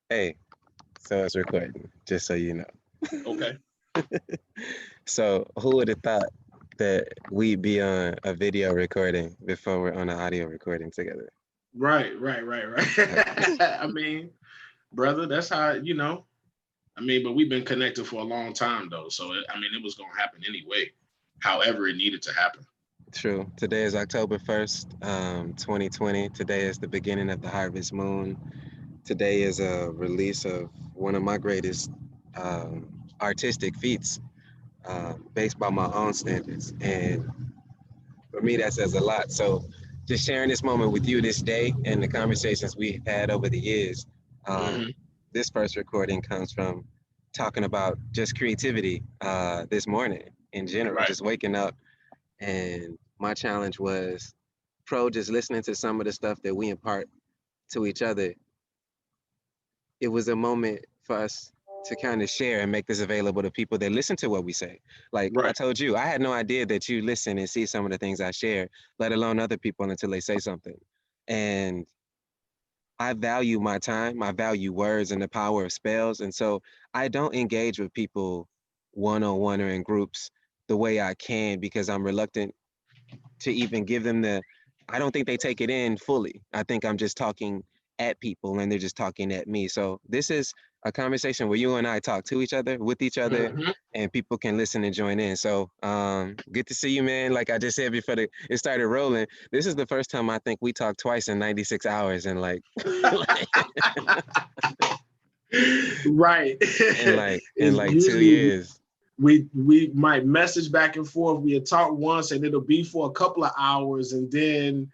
Hey, so it's recording, just so you know. Okay. So who would have thought that we'd be on a video recording before we're on an audio recording together? Right. I mean, brother, that's how, I mean, but we've been connected for a long time though. So I mean, it was gonna happen anyway, however it needed to happen. True. Today is October 1st, 2020. Today is the beginning of the harvest moon. Today is a release of one of my greatest artistic feats, based by my own standards. And for me, that says a lot. So, just sharing this moment with you this day and the conversations we've had over the years. Um, Hmm. this first recording comes from talking about just creativity this morning in general, Right. just waking up. And my challenge was just listening to some of the stuff that we impart to each other. It was a moment for us to kind of share and make this available to people that listen to what we say. Like I Right. told you, I had no idea that you listen and see some of the things I share, let alone other people until they say something. And I value my time, I value words and the power of spells. And so I don't engage with people one on one or in groups the way I can because I'm reluctant to even give them I don't think they take it in fully. I think I'm just talking at people and they're just talking at me. So this is a conversation where you and I talk to each other, with each other, Hmm. and people can listen and join in. So good to see you, man. Like I just said before it started rolling, this is the first time I think we talked twice in 96 hours and like Right. in It's like two usually years. we might message back and forth. We'll talk once and it'll be for a couple of hours, and then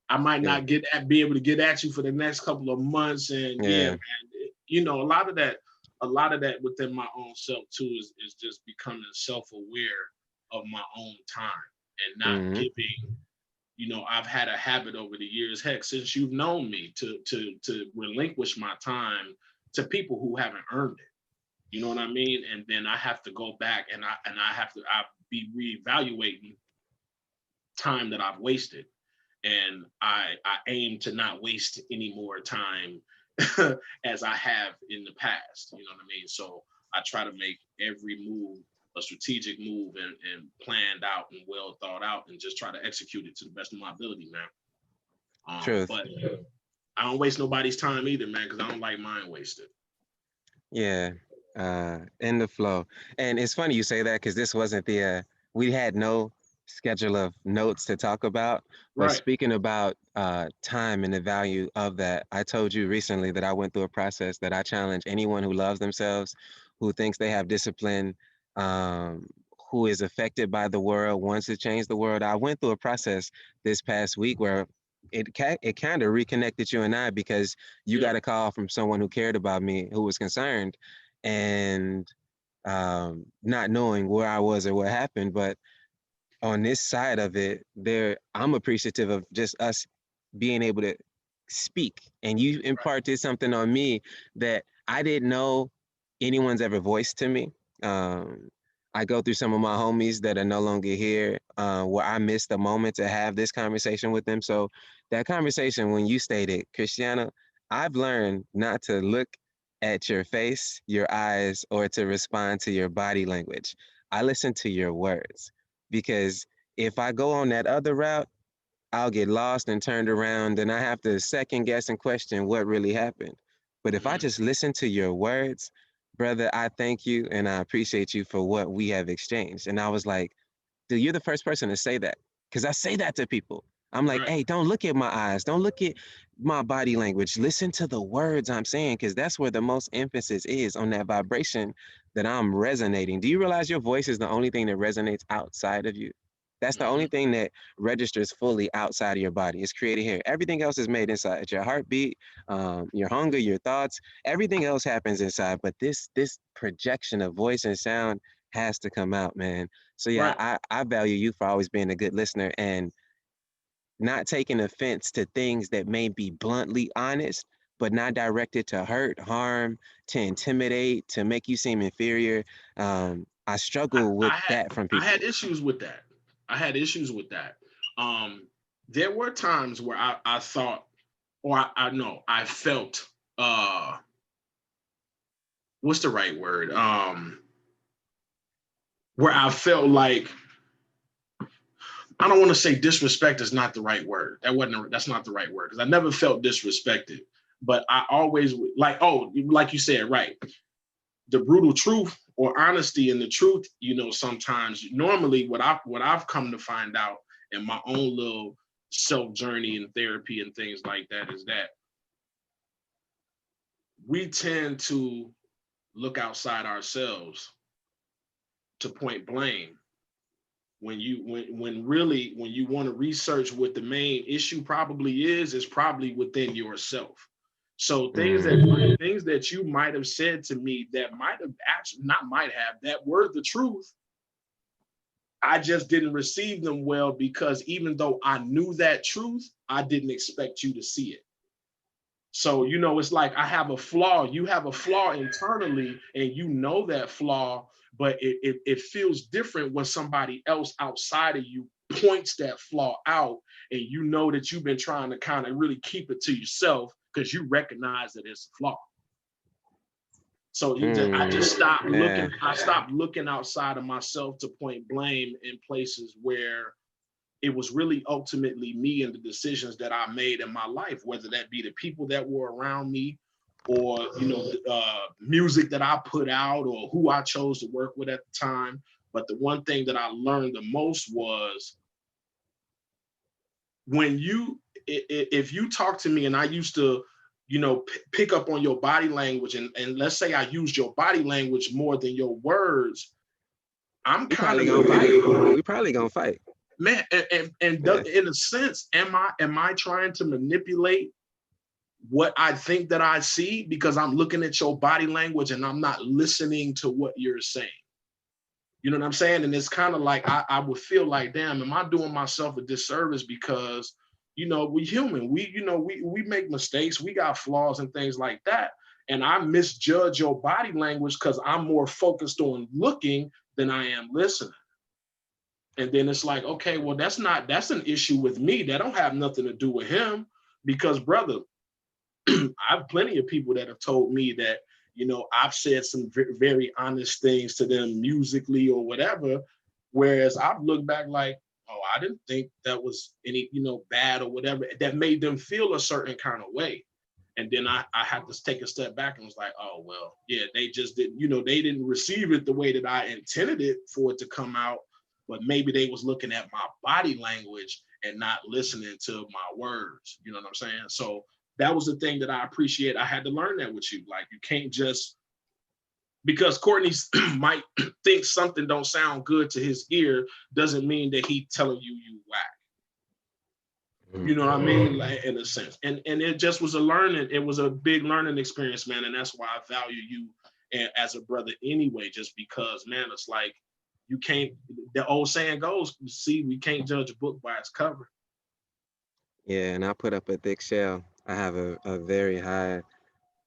I might Yeah. not be able to get at you for the next couple of months. And yeah, Yeah. man, a lot of that within my own self too is just becoming self-aware of my own time and not Hmm. giving. I've had a habit over the years, heck, since you've known me, to relinquish my time to people who haven't earned it. You know what I mean? And then I have to go back and I have to I be reevaluating time that I've wasted. And I aim to not waste any more time as I have in the past. You know what I mean? So I try to make every move a strategic move and planned out and well thought out and just try to execute it to the best of my ability, man. Truth. But I don't waste nobody's time either, man, because I don't like mine wasted. Yeah, in the flow. And it's funny you say that because this wasn't we had no schedule of notes to talk about. But Right. speaking about time and the value of that, I told you recently that I went through a process that I challenge anyone who loves themselves, who thinks they have discipline, um, who is affected by the world, wants to change the world. I went through a process this past week where it kind of reconnected you and I because you Yeah. got a call from someone who cared about me, who was concerned, and not knowing where I was or what happened. But on this side of it, I'm appreciative of just us being able to speak. And you imparted something on me that I didn't know anyone's ever voiced to me. Um, I go through some of my homies that are no longer here, where I missed the moment to have this conversation with them. So that conversation, when you stated, Christiana, I've learned not to look at your face, your eyes, or to respond to your body language. I listen to your words because if I go on that other route, I'll get lost and turned around and I have to second guess and question what really happened. But if I Mhm. just listen to your words, brother, I thank you and I appreciate you for what we have exchanged. And I was like, dude, you're the first person to say that. Because I say that to people. I'm like, Right. hey, don't look at my eyes. Don't look at my body language. Listen to the words I'm saying, because that's where the most emphasis is on that vibration that I'm resonating. Do you realize your voice is the only thing that resonates outside of you? That's the only Hmm. thing that registers fully outside of your body. It's created here. Everything else is made inside. Your heartbeat, your hunger, your thoughts. Everything else happens inside. But this projection of voice and sound has to come out, man. So yeah, Right. I value you for always being a good listener and not taking offense to things that may be bluntly honest, but not directed to hurt, harm, to intimidate, to make you seem inferior. I I, struggle with I had that from I had people. issues with that. I had issues with that. There were times where I thought, or I know I felt what's the right word? Where I felt like, I don't want to say disrespect is not the right word. That's not the right word, because I never felt disrespected. But I always like, oh, like you said, right. The brutal truth or honesty in the truth, sometimes normally what I've come to find out in my own little self journey and therapy and things like that is that we tend to look outside ourselves to point blame when really when you want to research what the main issue probably is probably within yourself. So Mm. things that you might have said to me that might have actually not might have that were the truth, I just didn't receive them well because even though I knew that truth, I didn't expect you to see it. So, it's like I have a flaw, you have a flaw internally, and you know that flaw, but it feels different when somebody else outside of you points that flaw out, and you know that you've been trying to kind of really keep it to yourself because you recognize that it's a flaw. So I just Mm. stopped looking. Yeah. I stopped looking outside of myself to point blame in places where it was really ultimately me and the decisions that I made in my life, whether that be the people that were around me, or music that I put out, or who I chose to work with at the time. But the one thing that I learned the most was when if you talk to me and I used to pick up on your body language, and let's say I used your body language more than your words, I'm We kind probably of gonna fight. We probably gonna fight. man, and Yeah. in a sense, am I trying to manipulate what I think that I see because I'm looking at your body language and I'm not listening to what you're saying? You know what I'm saying? And it's kind of like I would feel like, damn, am I doing myself a disservice because we human, we make mistakes, we got flaws and things like that, and I misjudge your body language because I'm more focused on looking than I am listening. And then it's like, okay, well, that's an issue with me. That don't have nothing to do with him. Because, brother, I have plenty of people that have told me that, I've said some very honest things to them musically or whatever. Whereas I've looked back like, oh, I didn't think that was any, bad or whatever that made them feel a certain kind of way. And then I had to take a step back and was like, oh, well, yeah, they just didn't, they didn't receive it the way that I intended it for it to come out. But maybe they was looking at my body language and not listening to my words. You know what I'm saying? So that was the thing that I appreciate. I had to learn that with you. Like, you can't just, because Courtney might think something don't sound good to his ear, doesn't mean that he telling you whack. You know what I mean? Like, in a sense. And it just was a learning, it was a big learning experience, man. And that's why I value you as a brother anyway, just because, man, it's like you can't, the old saying goes, see, we can't judge a book by its cover. Yeah, and I put up a thick shell. I have a very high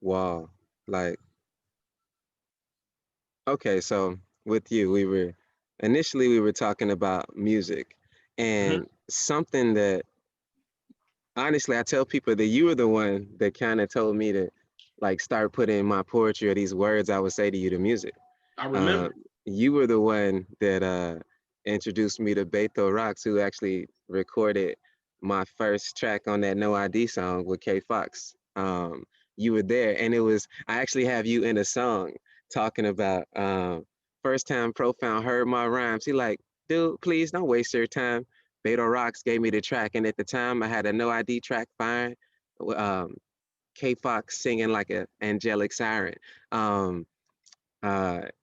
wall. Like, okay, so with you, we were talking about music, Mm-hmm. and something that honestly I tell people that you were the one that kind of told me to like start putting my poetry or these words I would say to you to music. I Uh, remember. you were the one that introduced me to Beto Rocks, who actually recorded my first track on that No ID song with K Fox. You were there, and it was I actually have you in a song talking about first time Profound heard my rhymes. He like, dude, please don't waste your time. Beto Rocks gave me the track, and at the time I had a No ID track fine. Um, K Fox singing like a angelic siren. Um,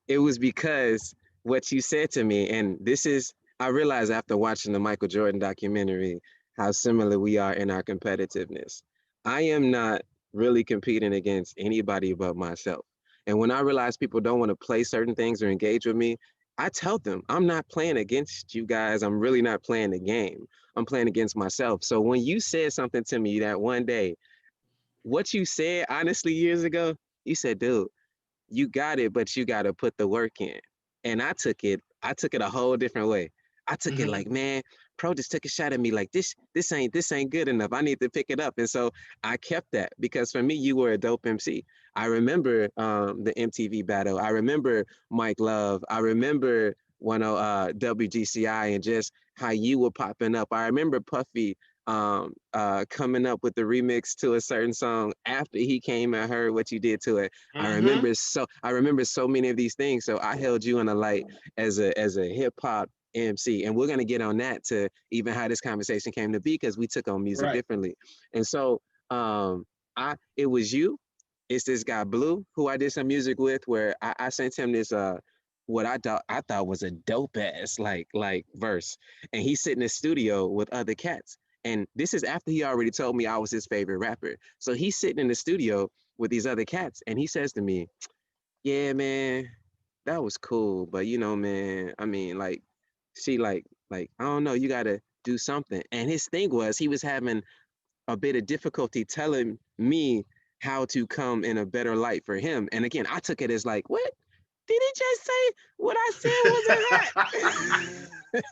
it was because what you said to me, and this is, I realized after watching the Michael Jordan documentary how similar we are in our competitiveness. I am not really competing against anybody but myself. And when I realize people don't want to play certain things or engage with me, I tell them, I'm not playing against you guys. I'm really not playing the game. I'm playing against myself. So when you said something to me that one day, what you said honestly years ago, you said, dude, you got it, but you got to put the work in. And I took it a whole different way. I took it Mm-hmm. like, man, Pro just took a shot at me like this ain't good enough. I need to pick it up. And so I kept that because for me, you were a dope MC. I remember the MTV battle. I remember Mike Love. I remember WGCI and just how you were popping up. I remember Puffy coming up with the remix to a certain song after he came and heard what you did to it. Mm-hmm. I remember so many of these things. So I held you in a light as a hip hop MC. And we're gonna get on that to even how this conversation came to be because we took on music Right. differently. And so I it was you, it's this guy Blue who I did some music with where I sent him this what I thought was a dope ass like verse. And he's sitting in the studio with other cats. And this is after he already told me I was his favorite rapper. So he's sitting in the studio with these other cats and he says to me, yeah, man, that was cool. But you know, man, I mean, like, see, like, I don't know, you gotta do something. And his thing was he was having a bit of difficulty telling me how to come in a better light for him. And again, I took it as like, what? Did he just say what I said wasn't hot?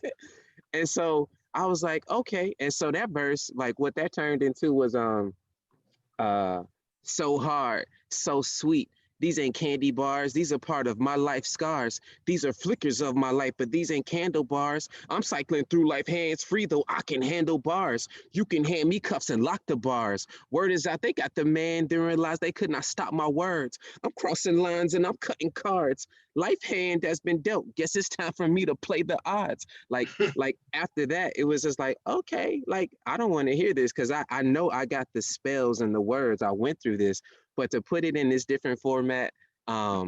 And so I was like, okay. And so that verse, like what that turned into was uh so hard, so sweet. These ain't candy bars. These are part of my life scars. These are flickers of my life, but these ain't candle bars. I'm cycling through life hands free, though I can handle bars. You can hand me cuffs and lock the bars. Word is out, they got the man, didn't realize they could not stop my words. I'm crossing lines and I'm cutting cards. Life hand that's been dealt. Guess it's time for me to play the odds. Like after that, it was just like, okay, like I don't want to hear this because I know I got the spells and the words. I went through this, but to put it in this different format,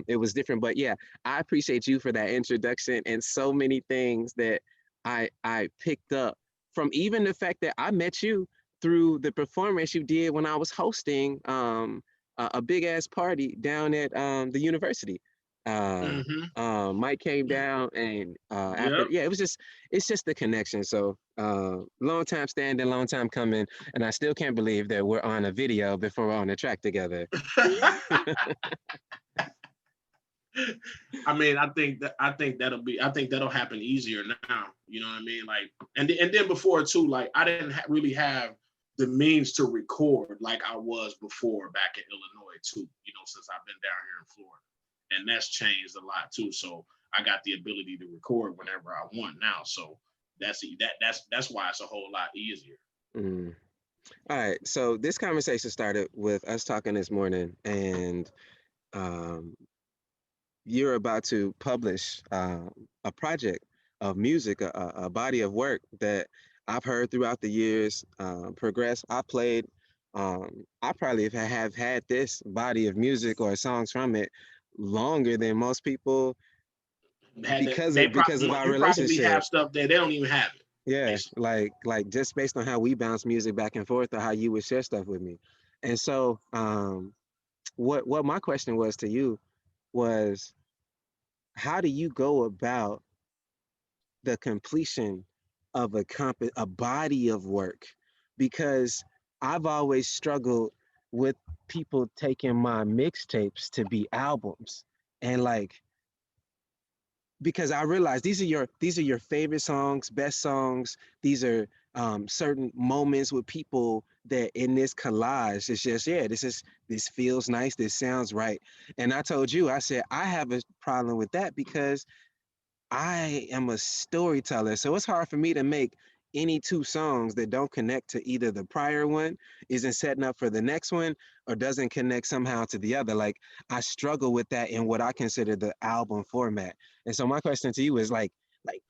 it was different. But yeah, I appreciate you for that introduction and so many things that I picked up from even the fact that I met you through the performance you did when I was hosting a big ass party down at the university. Uh, Mm-hmm. Mike came down and after Yep. yeah, it's just the connection. So long time standing, long time coming, and I still can't believe that we're on a video before we're on the track together. I mean, I think that'll happen easier now. You know what I mean? Like, and then before too, like I didn't really have the means to record like I was before back in Illinois too. You know, since I've been down here in Florida, and that's changed a lot too. So I got the ability to record whenever I want now. So that's why it's a whole lot easier. Mm. All right, so this conversation started with us talking this morning, and um, you're about to publish a project of music, a body of work that I've heard throughout the years progress. I played, I probably have had this body of music or songs from it longer than most people Had they because of probably our you probably have relationship. stuff that they don't even have it, Yeah, basically. like just based on how we bounce music back and forth or how you would share stuff with me. And so what my question was to you was how do you go about the completion of a body of work? Because I've always struggled with people taking my mixtapes to be albums. And like because I realize these are your favorite songs, best songs. These are certain moments with people that in this collage, it's just yeah, this feels nice, this sounds right. And I told you, I said I have a problem with that because I am a storyteller, so it's hard for me to make any two songs that don't connect to either the prior one, isn't setting up for the next one, or doesn't connect somehow to the other. Like I struggle with that in what I consider the album format. And so my question to you is like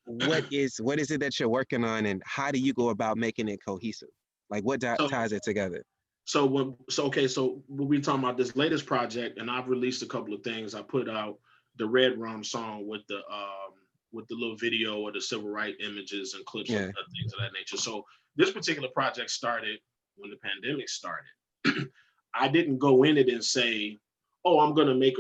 what is it that you're working on, and how do you go about making it cohesive? Like what So ties it together? so when we talking about this latest project, and I've released a couple of things. I put out the Red Rum song with the little video or the civil rights images and clips Yeah. of things of that nature. So this particular project started when the pandemic started. I didn't go in it and say, "Oh, I'm gonna make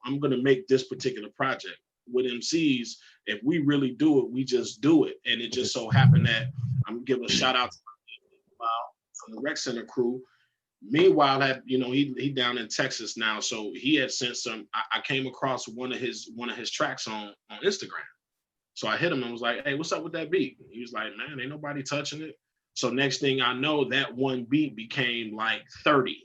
I'm gonna make this particular project." With MCs, if we really do it, we just do it. And it just so happened that I'm gonna give a shout out to from the Rec Center crew. Meanwhile, he down in Texas now, so he had sent some. I came across one of his tracks on Instagram, So I hit him and was like, hey, what's up with that beat? He was like, man, ain't nobody touching it. So next thing I know, that one beat became like 30.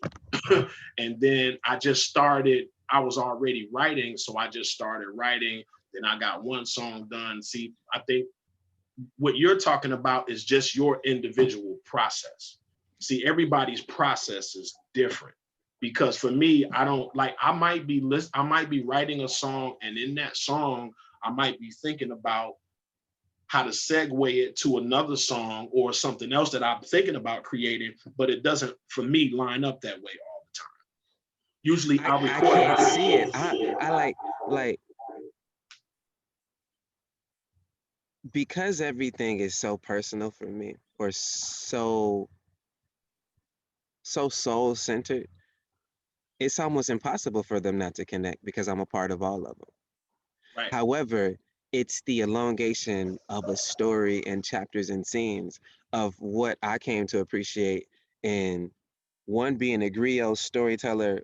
And then I was already writing. So I just started writing. Then I got one song done. See, I think what you're talking about is just your individual process. See, everybody's process is different. Because for me, I might be writing a song, and in that song, I might be thinking about how to segue it to another song or something else that I'm thinking about creating, but it doesn't, for me, line up that way all the time. Usually I'll I record can't see it. it. I like because everything is so personal for me, or so soul centered. It's almost impossible for them not to connect because I'm a part of all of them. Right. However, it's the elongation of a story and chapters and scenes of what I came to appreciate in one being a griot storyteller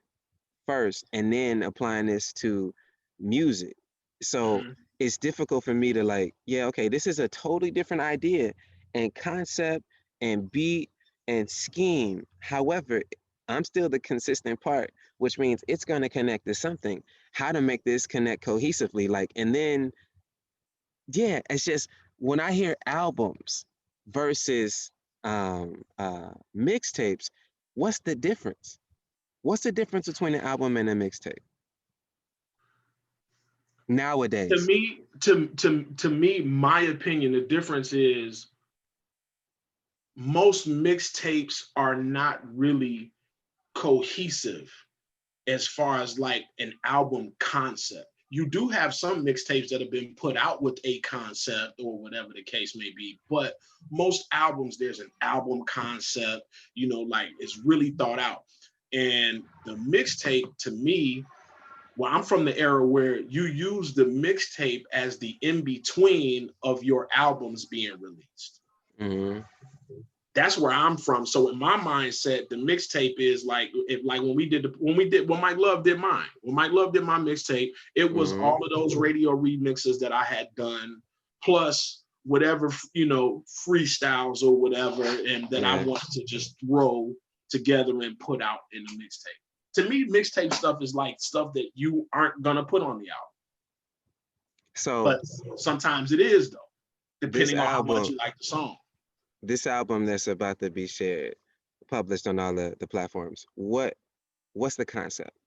first and then applying this to music. So Mm-hmm. it's difficult for me to like, yeah, okay, this is a totally different idea and concept and beat and scheme. However, I'm still the consistent part, which means it's going to connect to something. How to make this connect cohesively, like, and then yeah, it's just when I hear albums versus mixtapes, what's the difference? What's the difference between an album and a mixtape To nowadays? me, to me, my opinion, the difference is most mixtapes are not really cohesive as far as like an album concept. You do have some mixtapes that have been put out with a concept or whatever the case may be, but most albums, there's an album concept, like it's really thought out. And the mixtape to me, well, I'm from the era where you use the mixtape as the in between of your albums being released. Mm-hmm. That's where I'm from. So in my mindset, the mixtape is like when Mike Love did mine. When Mike Love did my mixtape, it was Mm-hmm. all of those radio remixes that I had done, plus whatever freestyles or whatever, and that I Yeah. wanted to just throw together and put out in the mixtape. To me, mixtape stuff is like stuff that you aren't gonna put on the album, So but sometimes it is though, this depending on how much album, you like the song. this album that's about to be shared, published on all the platforms. What's the concept?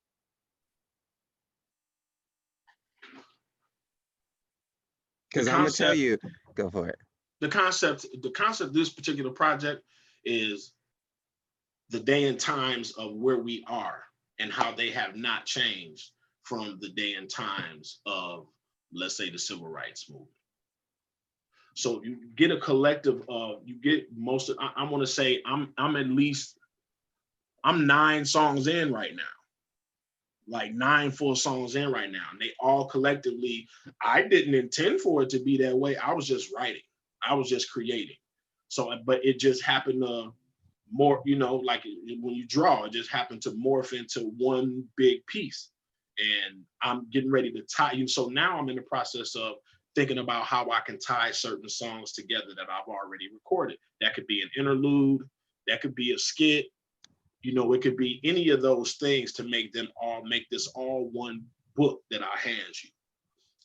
The Because I'm gonna tell concept you, go for it. the concept of this particular project is the day and times of where we are and how they have not changed from the day and times of, let's say, the civil rights movement. So you get a collective of, you get most of, I want to say I'm 9 songs in right now, like 9 full songs in right now. And they all collectively, I didn't intend for it to be that way. I was just writing. I was just creating. So, but it just happened to more, like when you draw, it just happened to morph into one big piece. And I'm getting ready to tie you. So now I'm in the process of thinking about how I can tie certain songs together that I've already recorded. That could be an interlude, that could be a skit, it could be any of those things to make this all one book that I hand you.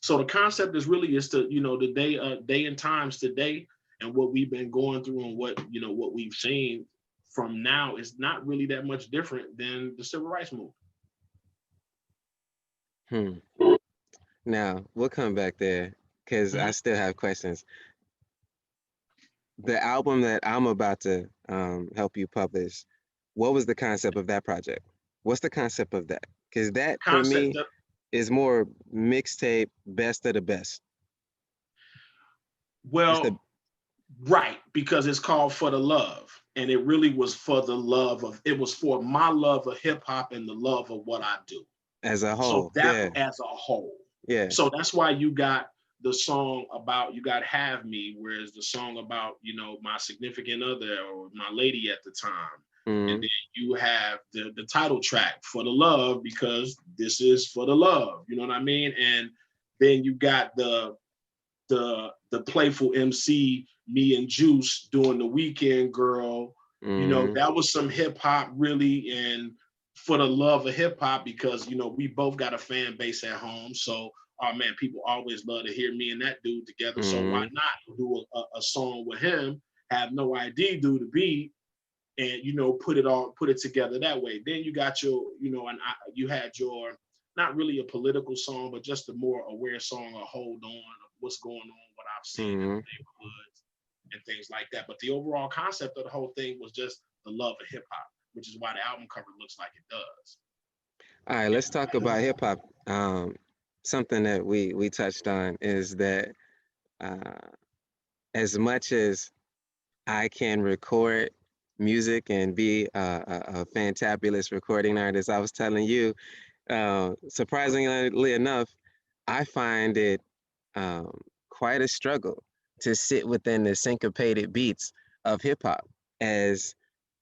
So the concept is to, the day and times today and what we've been going through and what we've seen from now is not really that much different than the civil rights movement. Hmm. Now we'll come back there because I Mhm. still have questions. The album that I'm about to help you publish, what was the concept of that project? What's the concept of that? Because that for Concept me that, is more mixtape, best of the best. It's the well, right, because it's called For the Love. And it really was for the love of, it was for my love of hip hop and the love of what I do. as a So whole. that Yeah, as a whole. yeah. So that's why you got the song about, you got Have Me, whereas the song about, my significant other or my lady at the time. And Mm-hmm. then you have the title track, For the Love, because this is for the love. You know what I mean? And then you got the playful MC, me and Juice doing The Weekend Girl. You know, Mm-hmm. that was some hip hop really, and for the love of hip hop, because you know we both got a fan base at home. So, oh man, people always love to hear me and that dude together. So why Mm-hmm. not do a song with him? Have No ID do the beat, and you know put it together that way. Then you got your, you know, and you had your, not really a political song, but just a more aware song, a hold on of what's going on, what I've seen in the Mm-hmm. neighborhoods and things like that. But the overall concept of the whole thing was just the love of hip hop, which is why the album cover looks like it does. All right, let's talk about hip hop. Something that we touched on is that uh, as much as I can record music and be a fantabulous recording artist, I was telling you, surprisingly enough, I find it um, quite a struggle to sit within the syncopated beats of hip hop, as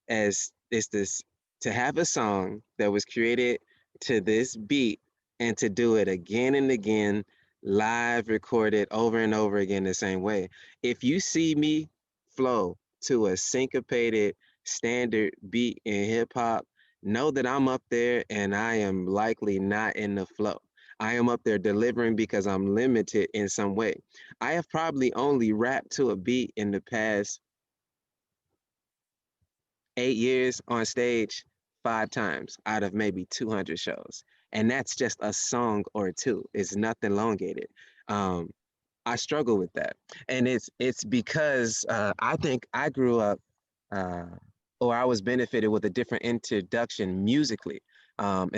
is this, to have a song that was created to this beat and to do it again and again, live recorded over and over again the same way. If you see me flow to a syncopated standard beat in hip hop, know that I'm up there and I am likely not in the flow. I am up there delivering because I'm limited in some way. I have probably only rapped to a beat in the past 8 years on stage 5 times out of maybe 200 shows. And that's just a song or two. It's nothing elongated. Um, I struggle with that. And it's because I think I grew up uh, or I was benefited with a different introduction musically. And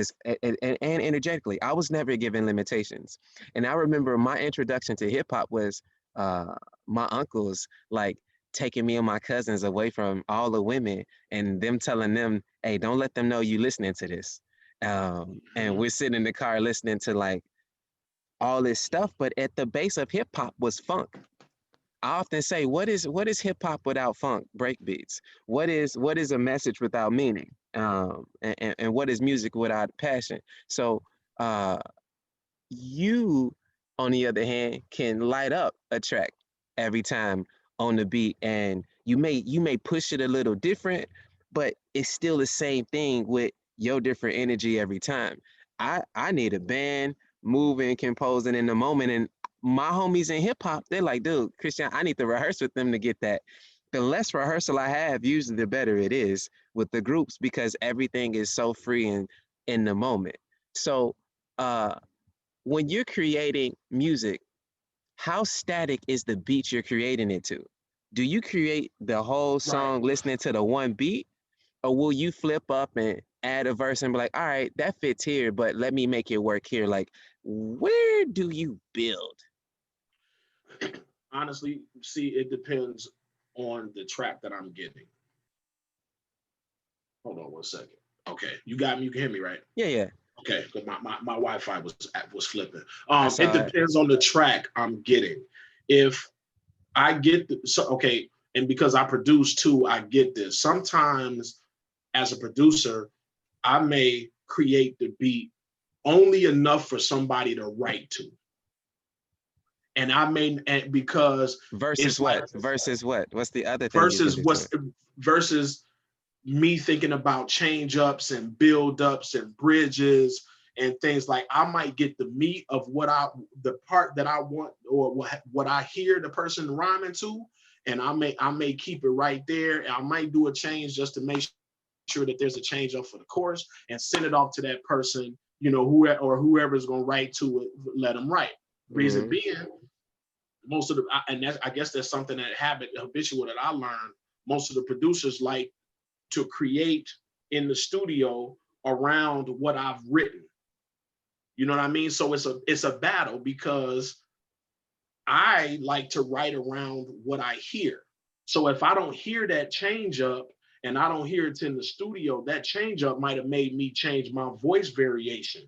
energetically, I was never given limitations. And I remember my introduction to hip hop was uh, my uncles like taking me and my cousins away from all the women and them telling them, "Hey, don't let them know you listening to this." And Mhm. we're sitting in the car listening to like all this stuff, but at the base of hip hop was funk. I often say, what is hip hop without funk breakbeats? What is a message without meaning? And what is music without passion? So uh, you, on the other hand, can light up a track every time on the beat, and you may push it a little different, but it's still the same thing with your different energy every time. I need a band moving, composing in the moment, and my homies in hip hop, they're like, dude, Christian, I need to rehearse with them to get that. The less rehearsal I have, usually the better it is with the groups because everything is so free and in the moment. So uh when you're creating music, how static is the beat you're creating it to? Do you create the whole Right. song listening to the one beat, or will you flip up and add a verse and be like, all right, that fits here, but let me make it work here? Like, where do you build? Honestly, see, it depends on the track that I'm getting. Hold on 1 second. Okay, you got me. You can hear me, right? Yeah, yeah, Okay, because my Wi-Fi was flipping. I It saw it. depends on the track I'm getting. If I get so okay, and because I produce too, I get this. Sometimes as a producer, I may create the beat only enough for somebody to write to, and I may and because Versus it's like what? Versus what? What's the other thing you can versus do to what's it? versus me thinking about change ups and build ups and bridges and things. Like I might get the meat of the part that I want, or what I hear the person rhyming to, and I may keep it right there. I might do a change just to make sure that there's a change up for the chorus and send it off to that person, you know, whoever's going to write to it, let them write. Reason Mm-hmm. being, most of the and that's, I guess that's something that habitual that I learned. Most of the producers like to create in the studio around what I've written. You know what I mean? So it's a battle because I like to write around what I hear. So if I don't hear that change up and I don't hear it in the studio, that change up might have made me change my voice variation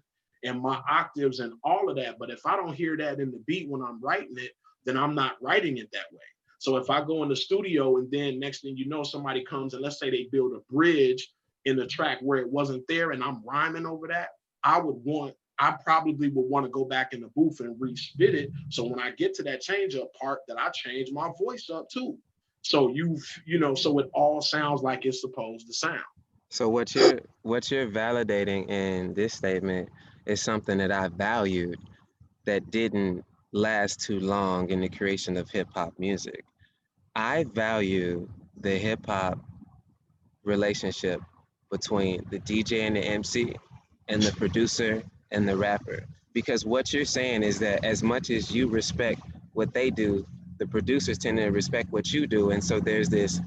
and my octaves and all of that. But if I don't hear that in the beat when I'm writing it, then I'm not writing it that way. So if I go in the studio and then next thing you know, somebody comes and let's say they build a bridge in the track where it wasn't there and I'm rhyming over that, I would want I probably would want to go back in the booth and re-spit it. So when I get to that change up part, that I change my voice up too. So so it all sounds like it's supposed to sound. So what you're validating in this statement is something that I valued that didn't last too long in the creation of hip hop music. I value the hip hop relationship between the DJ and the MC and the producer and the rapper. Because what you're saying is that as much as you respect what they do, the producers tend to respect what you do. And so there's this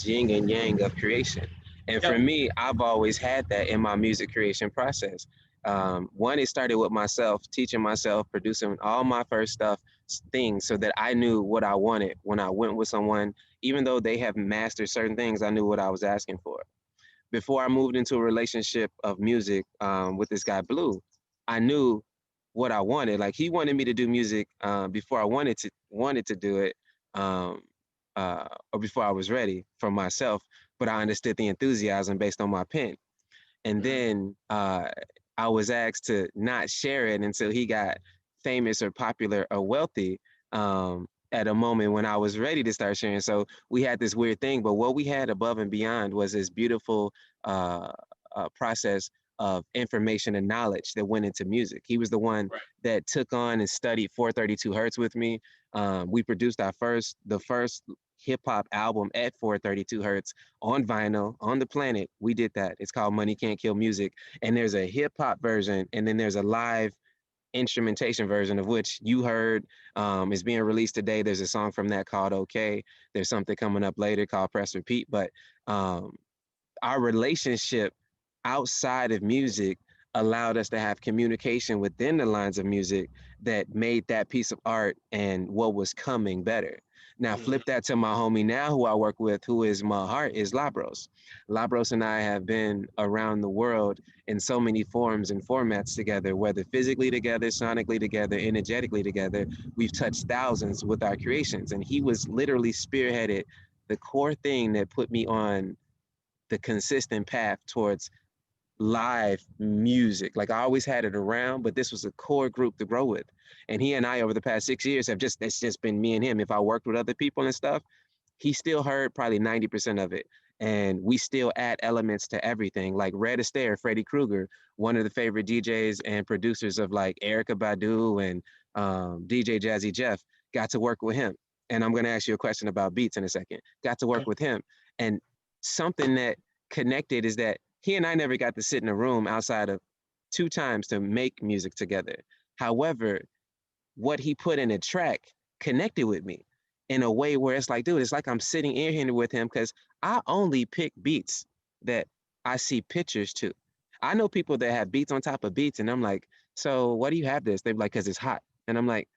yin and yang of creation. And for Yep. me, I've always had that in my music creation process. One, it started with myself, teaching myself, producing all my first things so that I knew what I wanted when I went with someone. Even though they have mastered certain things, I knew what I was asking for. Before I moved into a relationship of music with this guy Blue, I knew what I wanted. Like he wanted me to do music before I wanted to do it, um, or before I was ready for myself. But I understood the enthusiasm based on my pen. And Mhm. then I was asked to not share it until he got famous or popular or wealthy, at a moment when I was ready to start sharing. So we had this weird thing, but what we had above and beyond was this beautiful uh, process of information and knowledge that went into music. He was the one Right. that took on and studied 432 hertz with me. We produced the first hip hop album at 432 hertz on vinyl on the planet. We did that. It's called Money Can't Kill Music. And there's a hip hop version, and then there's a live instrumentation version of which you heard, is being released today. There's a song from that called Okay. There's something coming up later called Press Repeat. But um, our relationship outside of music allowed us to have communication within the lines of music that made that piece of art and what was coming better. Now, flip Mhm. that to my homie now, who I work with, who is my heart, is Labros. Labros and I have been around the world in so many forms and formats together, whether physically together, sonically together, energetically together. We've touched thousands with our creations, and he was literally spearheaded the core thing that put me on the consistent path towards live music. Like I always had it around, but this was a core group to grow with. And he and I over the past 6 years it's just been me and him. If I worked with other people and stuff, he still heard probably 90% of it. And we still add elements to everything. Like Red Astaire, Freddie Krueger, one of the favorite DJs and producers of like Erica Badu and DJ Jazzy Jeff, got to work with him. And I'm going to ask you a question about beats in a second. Got to work Okay. with him. And something that connected is that he and I never got to sit in a room outside of two times to make music together. However, what he put in a track connected with me in a way where it's like, dude, it's like I'm sitting in here with him because I only pick beats that I see pictures to. I know people that have beats on top of beats, and I'm like, so why do you have this? They're like, because it's hot. And I'm like,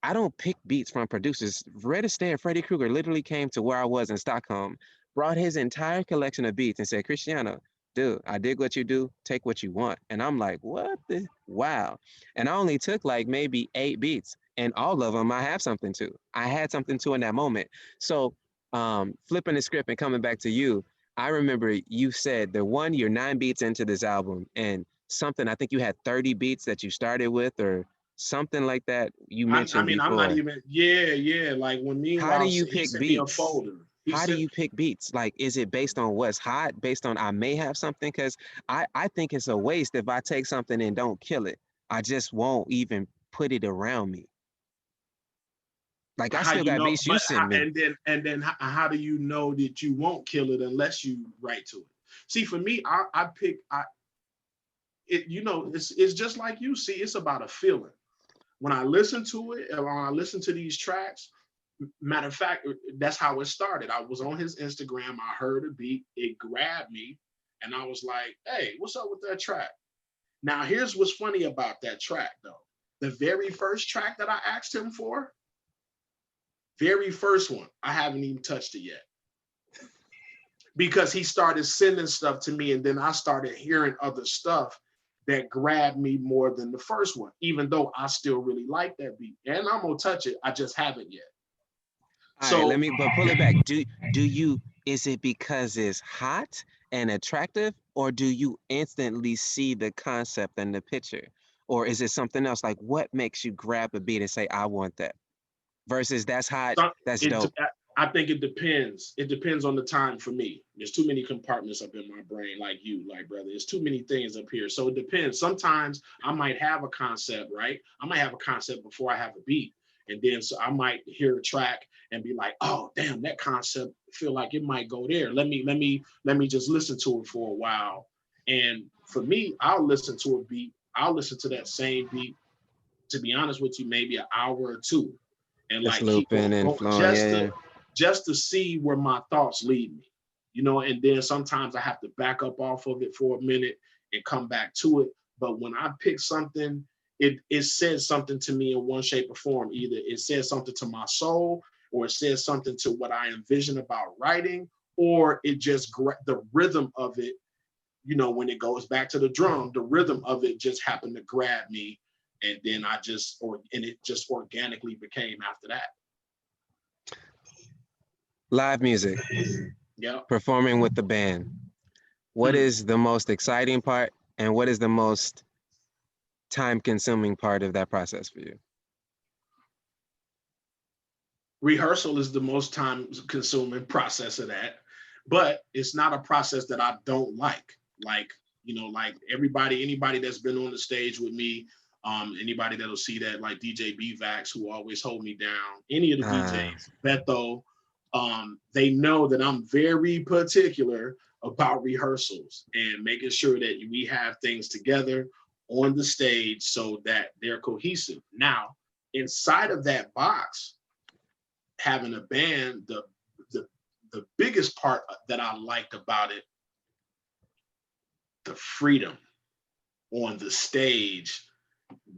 I don't pick beats from producers. Red Astaire and Freddie Krueger literally came to where I was in Stockholm, brought his entire collection of beats and said, Cristiano, dude, I dig what you do. Take what you want. And I'm like, what the? Wow. And I only took like maybe 8 beats, and all of them I have something to. I had something to in that moment. So flipping the script and coming back to you, I remember you said the one you're 9 beats into this album and something, I think you had 30 beats that you started with or something like that you I mentioned mean, I'm not before. even. Yeah. Like when How do Meanwhile, you he pick sent me a beats? folder. He How do sent. you pick beats? Like, is it based on what's hot? Based on I may have something? Because I think it's a waste if I take something and don't kill it. I just won't even put it around me. Like, I How still you got know, beats you sent me. how do you know that you won't kill it unless you write to it? See, for me, I pick I it. It's just like you see. It's about a feeling. When I listen to it, and when I listen to these tracks, matter of fact, that's how it started. I was on his Instagram. I heard a beat. It grabbed me, and I was like, "Hey, what's up with that track?" Now, here's what's funny about that track, though. The very first track that I asked him for, very first one, I haven't even touched it yet because he started sending stuff to me, and then I started hearing other stuff that grabbed me more than the first one, even though I still really like that beat. And I'm gonna touch it, I just haven't yet. All right, let So me but pull it back. Do you is it because it's hot? and attractive, or do you instantly see the concept and the picture? Or is it something else? Like what makes you grab a beat and say, I want that? Versus that's hot, So that's it, dope. I think it depends. It depends on the time for me. There's too many compartments up in my brain, like you, like brother. There's too many things up here. So it depends. Sometimes I might have a concept, right? I might have a concept before I have a beat. And then so I might hear a track and be like, oh damn, that concept feel like it might go there. Let me just listen to it for a while. And for me, I'll listen to a beat. I'll listen to that same beat, to be honest with you, maybe an hour or two, and Just like keep looping on and going flowing. Yeah, yeah. just to see where my thoughts lead me, and then sometimes I have to back up off of it for a minute and come back to it. But when I pick something, it says something to me in one shape or form. Either it says something to my soul, or it says something to what I envision about writing, or it just the rhythm of it, when it goes back to the drum, the rhythm of it just happened to grab me, and then it just organically became after that. Live music, Yeah. performing with the band. What Hmm. is the most exciting part and what is the most time consuming part of that process for you? Rehearsal is the most time consuming process of that, but it's not a process that I don't like. Like, like anybody that's been on the stage with me, anybody that'll see that, like DJ Bvax, who always hold me down, any of the Uh, DJs, Beto, they know that I'm very particular about rehearsals and making sure that we have things together on the stage so that they're cohesive. Now, inside of that box, having a band, the the biggest part that I liked about it, the freedom on the stage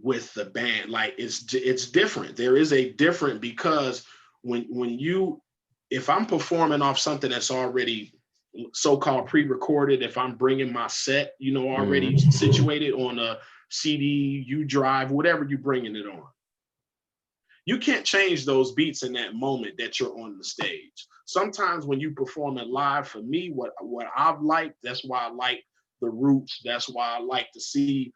with the band. Like it's different. There is a different, because when you if I'm performing off something that's already so-called pre-recorded, if I'm bringing my set, already mhm. situated on a CD, U drive, whatever you're bringing it on, you can't change those beats in that moment that you're on the stage. Sometimes when you perform it live, for me, what I've liked, that's why I like the Roots, that's why I like to see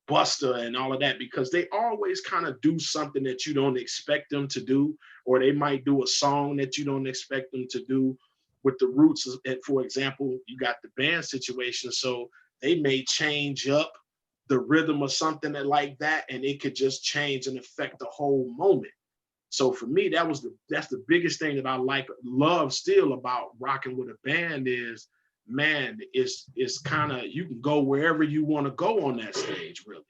Buster and all of that, because they always kind of do something that you don't expect them to do, or they might do a song that you don't expect them to do. With the Roots, for example, you got the band situation, so they may change up the rhythm or something like that, and it could just change and affect the whole moment. So for me, that's the biggest thing that I love still about rocking with a band is, man, it's kind of, you can go wherever you want to go on that stage, really.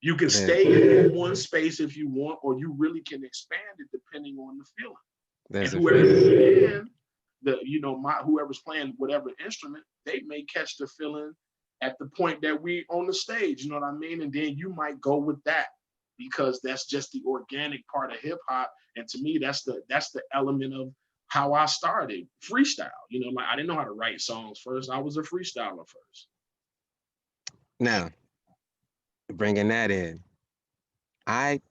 You can There, stay in one space if you want, or you really can expand it depending on the feeling. And there's a whoever's freedom. playing whoever's playing whatever instrument, they may catch the feeling at the point that we on the stage, you know what I mean? And then you might go with that, because that's just the organic part of hip hop. And to me, that's the element of how I started freestyle. Like I didn't know how to write songs first. I was a freestyler first. Now, bringing that in, I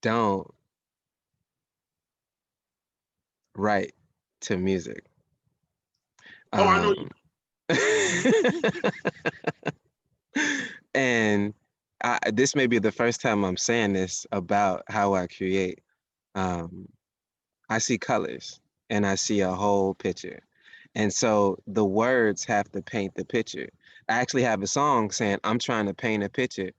don't write to music. Oh, I know you. Um, and this may be the first time I'm saying this about how I create. Um, I see colors and I see a whole picture. And so the words have to paint the picture. I actually have a song saying, I'm trying to paint a picture,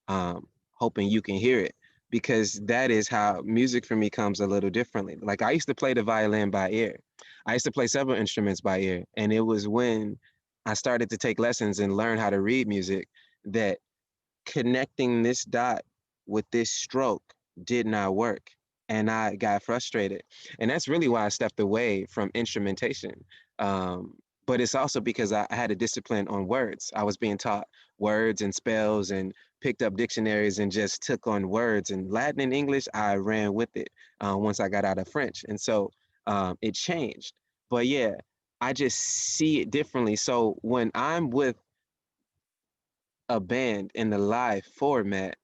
hoping you can hear it, because that is how music for me comes a little differently. Like I used to play the violin by ear. I used to play several instruments by ear. And it was when I started to take lessons and learn how to read music that connecting this dot with this stroke did not work. And I got frustrated. And that's really why I stepped away from instrumentation. But it's also because I had a discipline on words. I was being taught words and spells and picked up dictionaries and just took on words. And Latin and English, I ran with it once I got out of French. And so it changed. But yeah, I just see it differently. So when I'm with a band in the live format,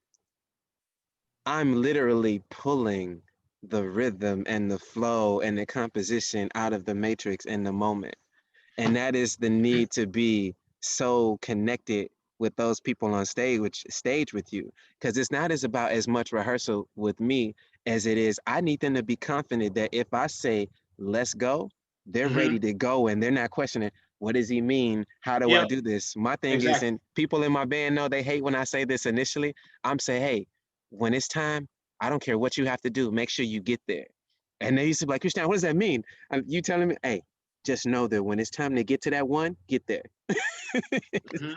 I'm literally pulling the rhythm and the flow and the composition out of the matrix in the moment. and that is the need to be so connected with those people on stage with you, because it's not as about as much rehearsal with me as it is I need them to be confident that if I say let's go, they're Hmm. ready to go and they're not questioning what does he mean, how do I Yep, do this. My thing is, exactly. and people in my band know they hate when I say this initially, I'm saying, hey, when it's time, I don't care what you have to do, make sure you get there. And they used to be like, Christian, what does that mean? You telling me, hey, just know that when it's time to get to that one, get there. Hmm.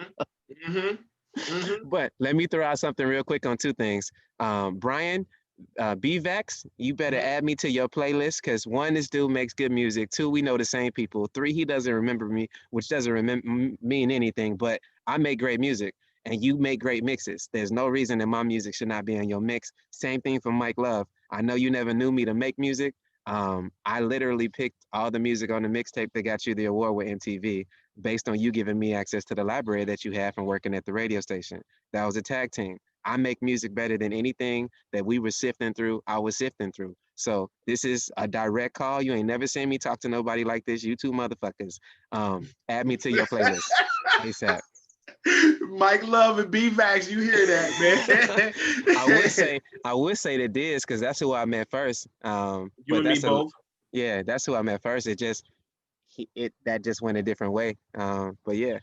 Hmm. Hmm. But let me throw out something real quick on two things. Brian, BVAX, you better Hmm. add me to your playlist because one, this dude makes good music. Two, we know the same people. Three, he doesn't remember me, which doesn't mean anything, but I make great music and you make great mixes. There's no reason that my music should not be in your mix. Same thing for Mike Love. I know you never knew me to make music. I literally picked all the music on the mixtape that got you the award with MTV based on you giving me access to the library that you have from working at the radio station. That was a tag team. I make music better than anything that we were sifting through, I was sifting through. So this is a direct call. You ain't never seen me talk to nobody like this. You two motherfuckers. Add me to your playlist ASAP. Mike Love and B-Vax, you hear that, I would man? say I would say the Diz because that's who I met first. You But and me that's a both. yeah, that's who I met first. It just it that just went a different way. But yeah,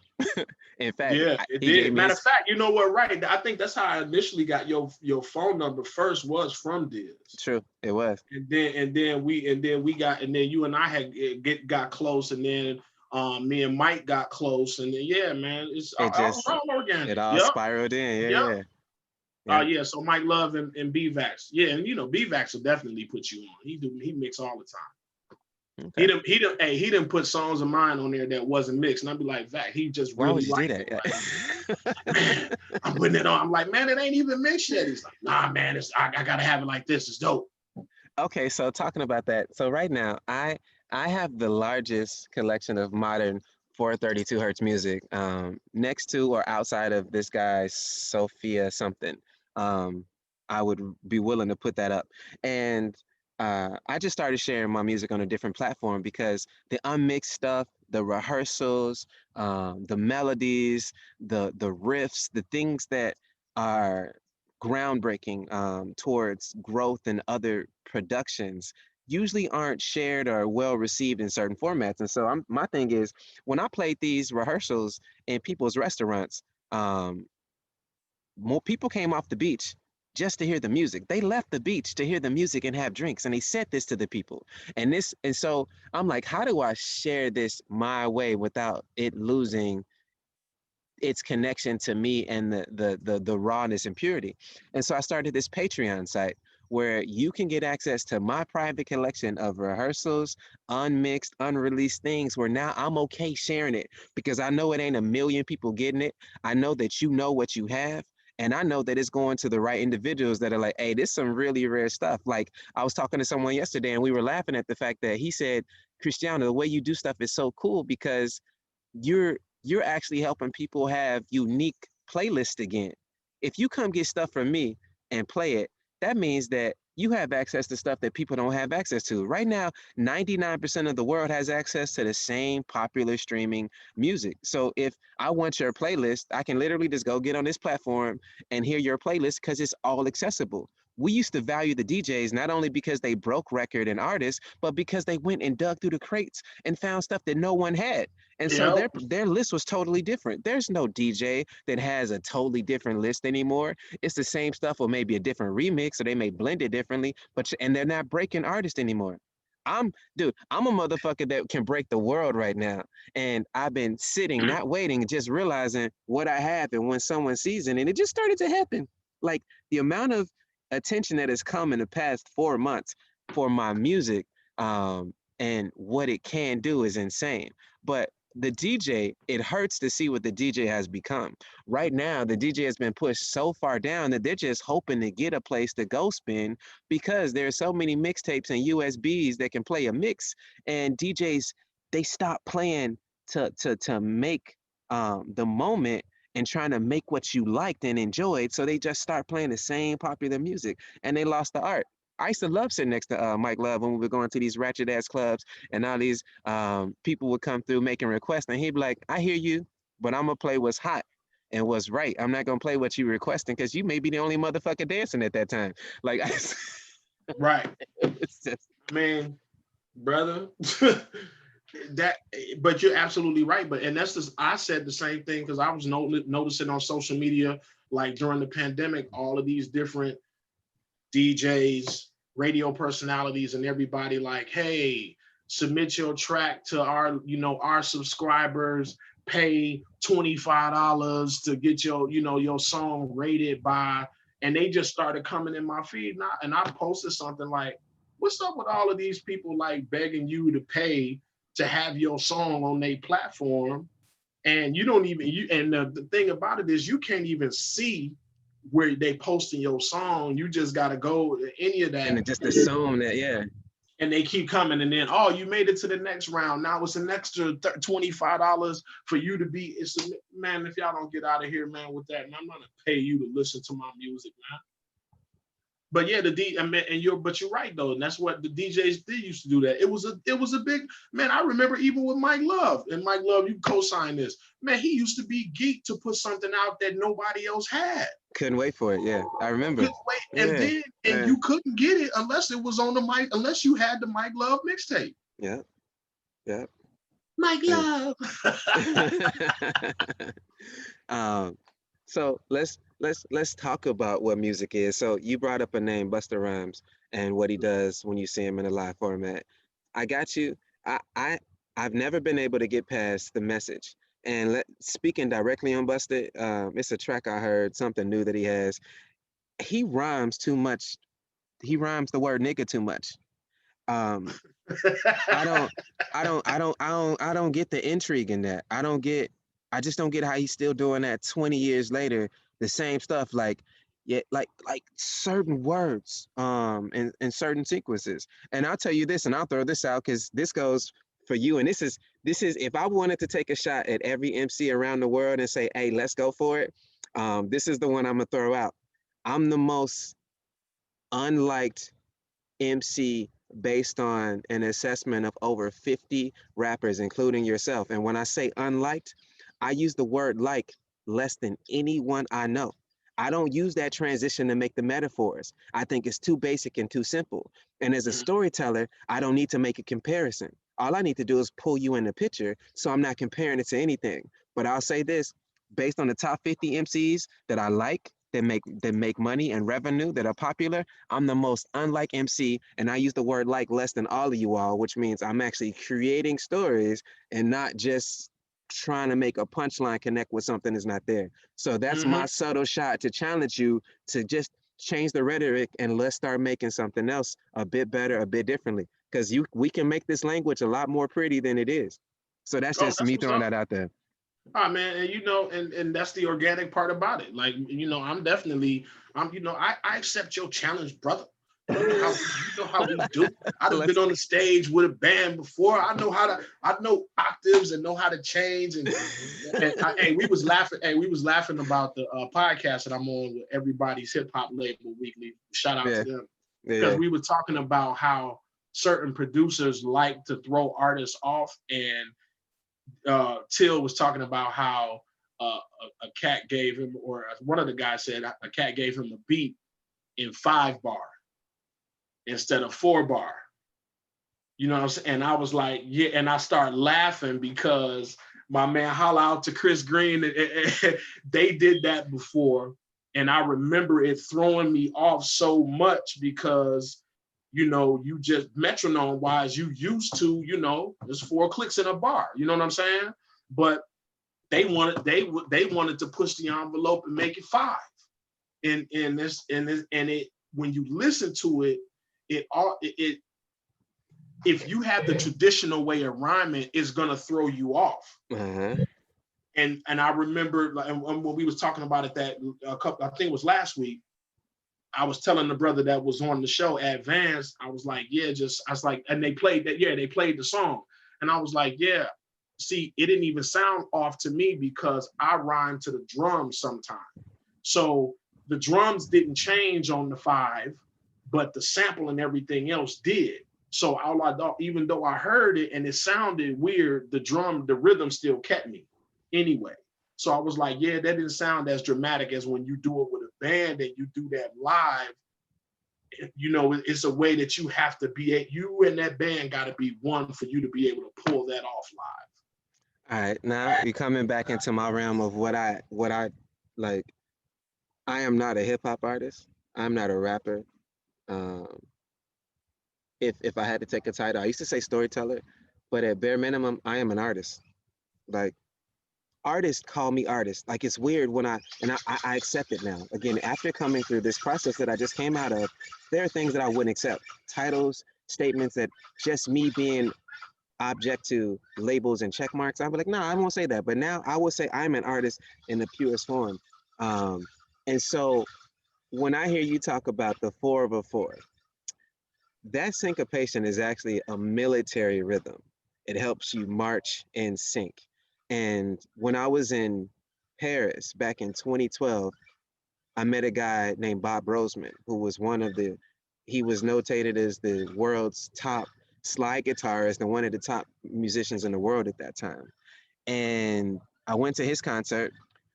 in fact, Yeah, it he gave did. me Matter of his fact, you know what? Right. I think that's how I initially got your phone number first was from Diz. true. It was. And then you and I had got close, and then me and Mike got close, and then yeah, man, it's It all just around it organic. all Yep, spiraled in. Yeah, yep. yeah, yeah. Yeah, so Mike Love and BVAX. Yeah, and BVAX will definitely put you on. He mix all the time. Okay. He didn't put songs of mine on there that wasn't mixed. And I'd be like, Vac, he just Why really would you do liked that? it. Like, man, I'm putting it on. I'm like, man, it ain't even mixed yet. He's like, nah, man, I gotta have it like this. It's dope. Okay, so talking about that, so right now I have the largest collection of modern 432 hertz music, next to or outside of this guy Sophia something. Um, I would be willing to put that up, and I just started sharing my music on a different platform because the unmixed stuff, the rehearsals, the melodies, the riffs, the things that are groundbreaking towards growth in other productions usually aren't shared or well received in certain formats. And so my thing is when I played these rehearsals in people's restaurants, um, more people came off the beach just to hear the music. They left the beach to hear the music and have drinks. And they said this to the people. And so I'm like, how do I share this my way without it losing its connection to me and the rawness and purity. And so I started this Patreon site where you can get access to my private collection of rehearsals, unmixed, unreleased things where now I'm okay sharing it because I know it ain't a million people getting it. I know that you know what you have. And I know that it's going to the right individuals that are like, hey, this is some really rare stuff. Like I was talking to someone yesterday and we were laughing at the fact that he said, Cristiano, the way you do stuff is so cool because you're actually helping people have unique playlists again. If you come get stuff from me and play it, that means that you have access to stuff that people don't have access to. Right now, 99% of the world has access to the same popular streaming music. So if I want your playlist, I can literally just go get on this platform and hear your playlist because it's all accessible. We used to value the DJs not only because they broke record and artists, but because they went and dug through the crates and found stuff that no one had. And so Yep. their list was totally different. There's no DJ that has a totally different list anymore. It's the same stuff or maybe a different remix or they may blend it differently, but and they're not breaking artists anymore. I'm a motherfucker that can break the world right now. And I've been sitting, not waiting, just realizing what I have and when someone sees it. And it just started to happen. Like the amount of attention that has come in the past 4 months for my music, and what it can do is insane. But the DJ, it hurts to see what the DJ has become. Right now, the DJ has been pushed so far down that they're just hoping to get a place to go spin because there are so many mixtapes and USBs that can play a mix. And DJs, they stop playing to make the moment and trying to make what you liked and enjoyed. So they just start playing the same popular music and they lost the art. I used to love sitting next to Mike Love when we were going to these ratchet ass clubs, and all these people would come through making requests, and he'd be like, "I hear you, but I'm gonna play what's hot and what's right. I'm not gonna play what you requesting because you may be the only motherfucker dancing at that time." Like, Right. it's just Man, brother. That, but you're absolutely right. But and that's just, I said the same thing because I was noticing on social media, like during the pandemic, all of these different DJs, radio personalities, and everybody like, hey, submit your track to our, our subscribers, pay $25 to get your, your song rated by, and they just started coming in my feed. And I posted something like, what's up with all of these people like begging you to pay to have your song on their platform? And you don't even, and the thing about it is you can't even see where they posting your song. You just got to go to any of that, and just assume that, yeah. and they keep coming. And then, oh, you made it to the next round. Now it's an extra $25 for you to be. Man, if y'all don't get out of here, man, with that, man, I'm gonna pay you to listen to my music, man. But yeah, but you're right though, and that's what the DJs did used to do. That it was a big, man. I remember even with Mike Love, and Mike Love, you co-sign this, man. He used to be geeked to put something out that nobody else had. Couldn't wait for it. Yeah, I remember. Couldn't wait, and Yeah, then yeah, you couldn't get it unless it was on the mic, unless you had the Mike Love mixtape. yeah, yeah. Mike Love. um, so let's talk about what music is. So you brought up a name, Busta Rhymes, and what he does when you see him in a live format. I got you. I I I've never been able to get past the message. And speaking directly on Busta, it's a track I heard, something new that he has. He rhymes too much. He rhymes the word nigga too much. Um, I don't, I don't get the intrigue in that. I just don't get how he's still doing that 20 years later, the same stuff. Like, yeah, like certain words, and certain sequences. And I'll tell you this, and I'll throw this out because this goes for you. And this is if I wanted to take a shot at every MC around the world and say, hey, let's go for it. This is the one I'm gonna throw out. I'm the most unliked MC based on an assessment of over 50 rappers, including yourself. And when I say unliked, I use the word like less than anyone I know. I don't use that transition to make the metaphors. I think it's too basic and too simple. And as a storyteller, I don't need to make a comparison. All I need to do is pull you in the picture so I'm not comparing it to anything. But I'll say this, based on the top 50 MCs that I like, that make money and revenue, that are popular, I'm the most unlike MC, and I use the word like less than all of you all, which means I'm actually creating stories and not just trying to make a punchline connect with something that's not there. So that's Mm-hmm. my subtle shot to challenge you to just change the rhetoric and let's start making something else a bit better, a bit differently. Because we can make this language a lot more pretty than it is. So that's Oh, just that's me what's throwing up. that out there. Man, and and that's the organic part about it. Like, I'm definitely, I accept your challenge, brother. You know how we do. I've been Let's on the stage with a band before. I know octaves and know how to change. Hey, we was laughing. Hey, we was laughing about the podcast that I'm on with Everybody's Hip Hop Label Weekly. Shout out to yeah, them, because yeah, we were talking about how certain producers like to throw artists off, and Till was talking about how a cat gave him, or one of the guys said a cat gave him a beat in 5 bar instead of 4 bar. You know what I'm saying? And I was like, yeah, and I started laughing because my man holla out to Chris Green. They did that before. And I remember it throwing me off so much because, you just metronome wise, you used to, there's 4 clicks in a bar. You know what I'm saying? But they wanted to push the envelope and make it 5. And when you listen to it, it if you have the traditional way of rhyming, it's gonna throw you off. uh-huh. And I remember, like, and when we was talking about it that a couple, I think it was last week, I was telling the brother that was on the show, Advance, I was like, yeah, I was like, and they played the song. And I was like, yeah, see, it didn't even sound off to me because I rhyme to the drums sometimes. So the drums didn't change on the 5. but the sample and everything else did. So all I thought, even though I heard it and it sounded weird, the rhythm still kept me anyway. So I was like, yeah, that didn't sound as dramatic as when you do it with a band and you do that live. You know, it's a way that you have to be, you and that band got to be one for you to be able to pull that off All right, now you're coming back into my realm of what I like. I am not a hip hop artist. I'm not a rapper. Um, if I had to take a title, I used to say storyteller, but at bare minimum, I am an artist. Like artists call me artist. Like it's weird when I accept it now. Again, after coming through this process that I just came out of, there are things that I wouldn't accept. Titles, statements that just me being object to labels and check marks. I'd be like, no, I won't say that. But now I will say I'm an artist in the purest form. Um, and so when I hear you talk about the 4/4, that syncopation is actually a military rhythm. It helps you march in sync. And when I was in Paris back in 2012, I met a guy named Bob Roseman, who was he was notated as the world's top slide guitarist and one of the top musicians in the world at that time. And I went to his concert.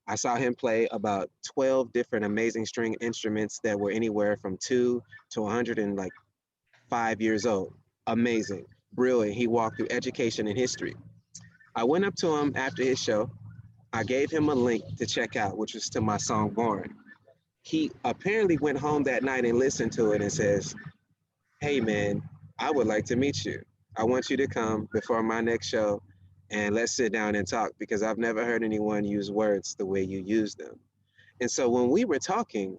I saw him play about 12 different amazing string instruments that were anywhere from 2 to 105 years old. Amazing, brilliant. He walked through education and history. I went up to him after his show. I gave him a link to check out, which was to my song Born. He apparently went home that night and listened to it and says, hey man, I would like to meet you. I want you to come before my next show and let's sit down and talk because I've never heard anyone use words the way you use them. And so when we were talking,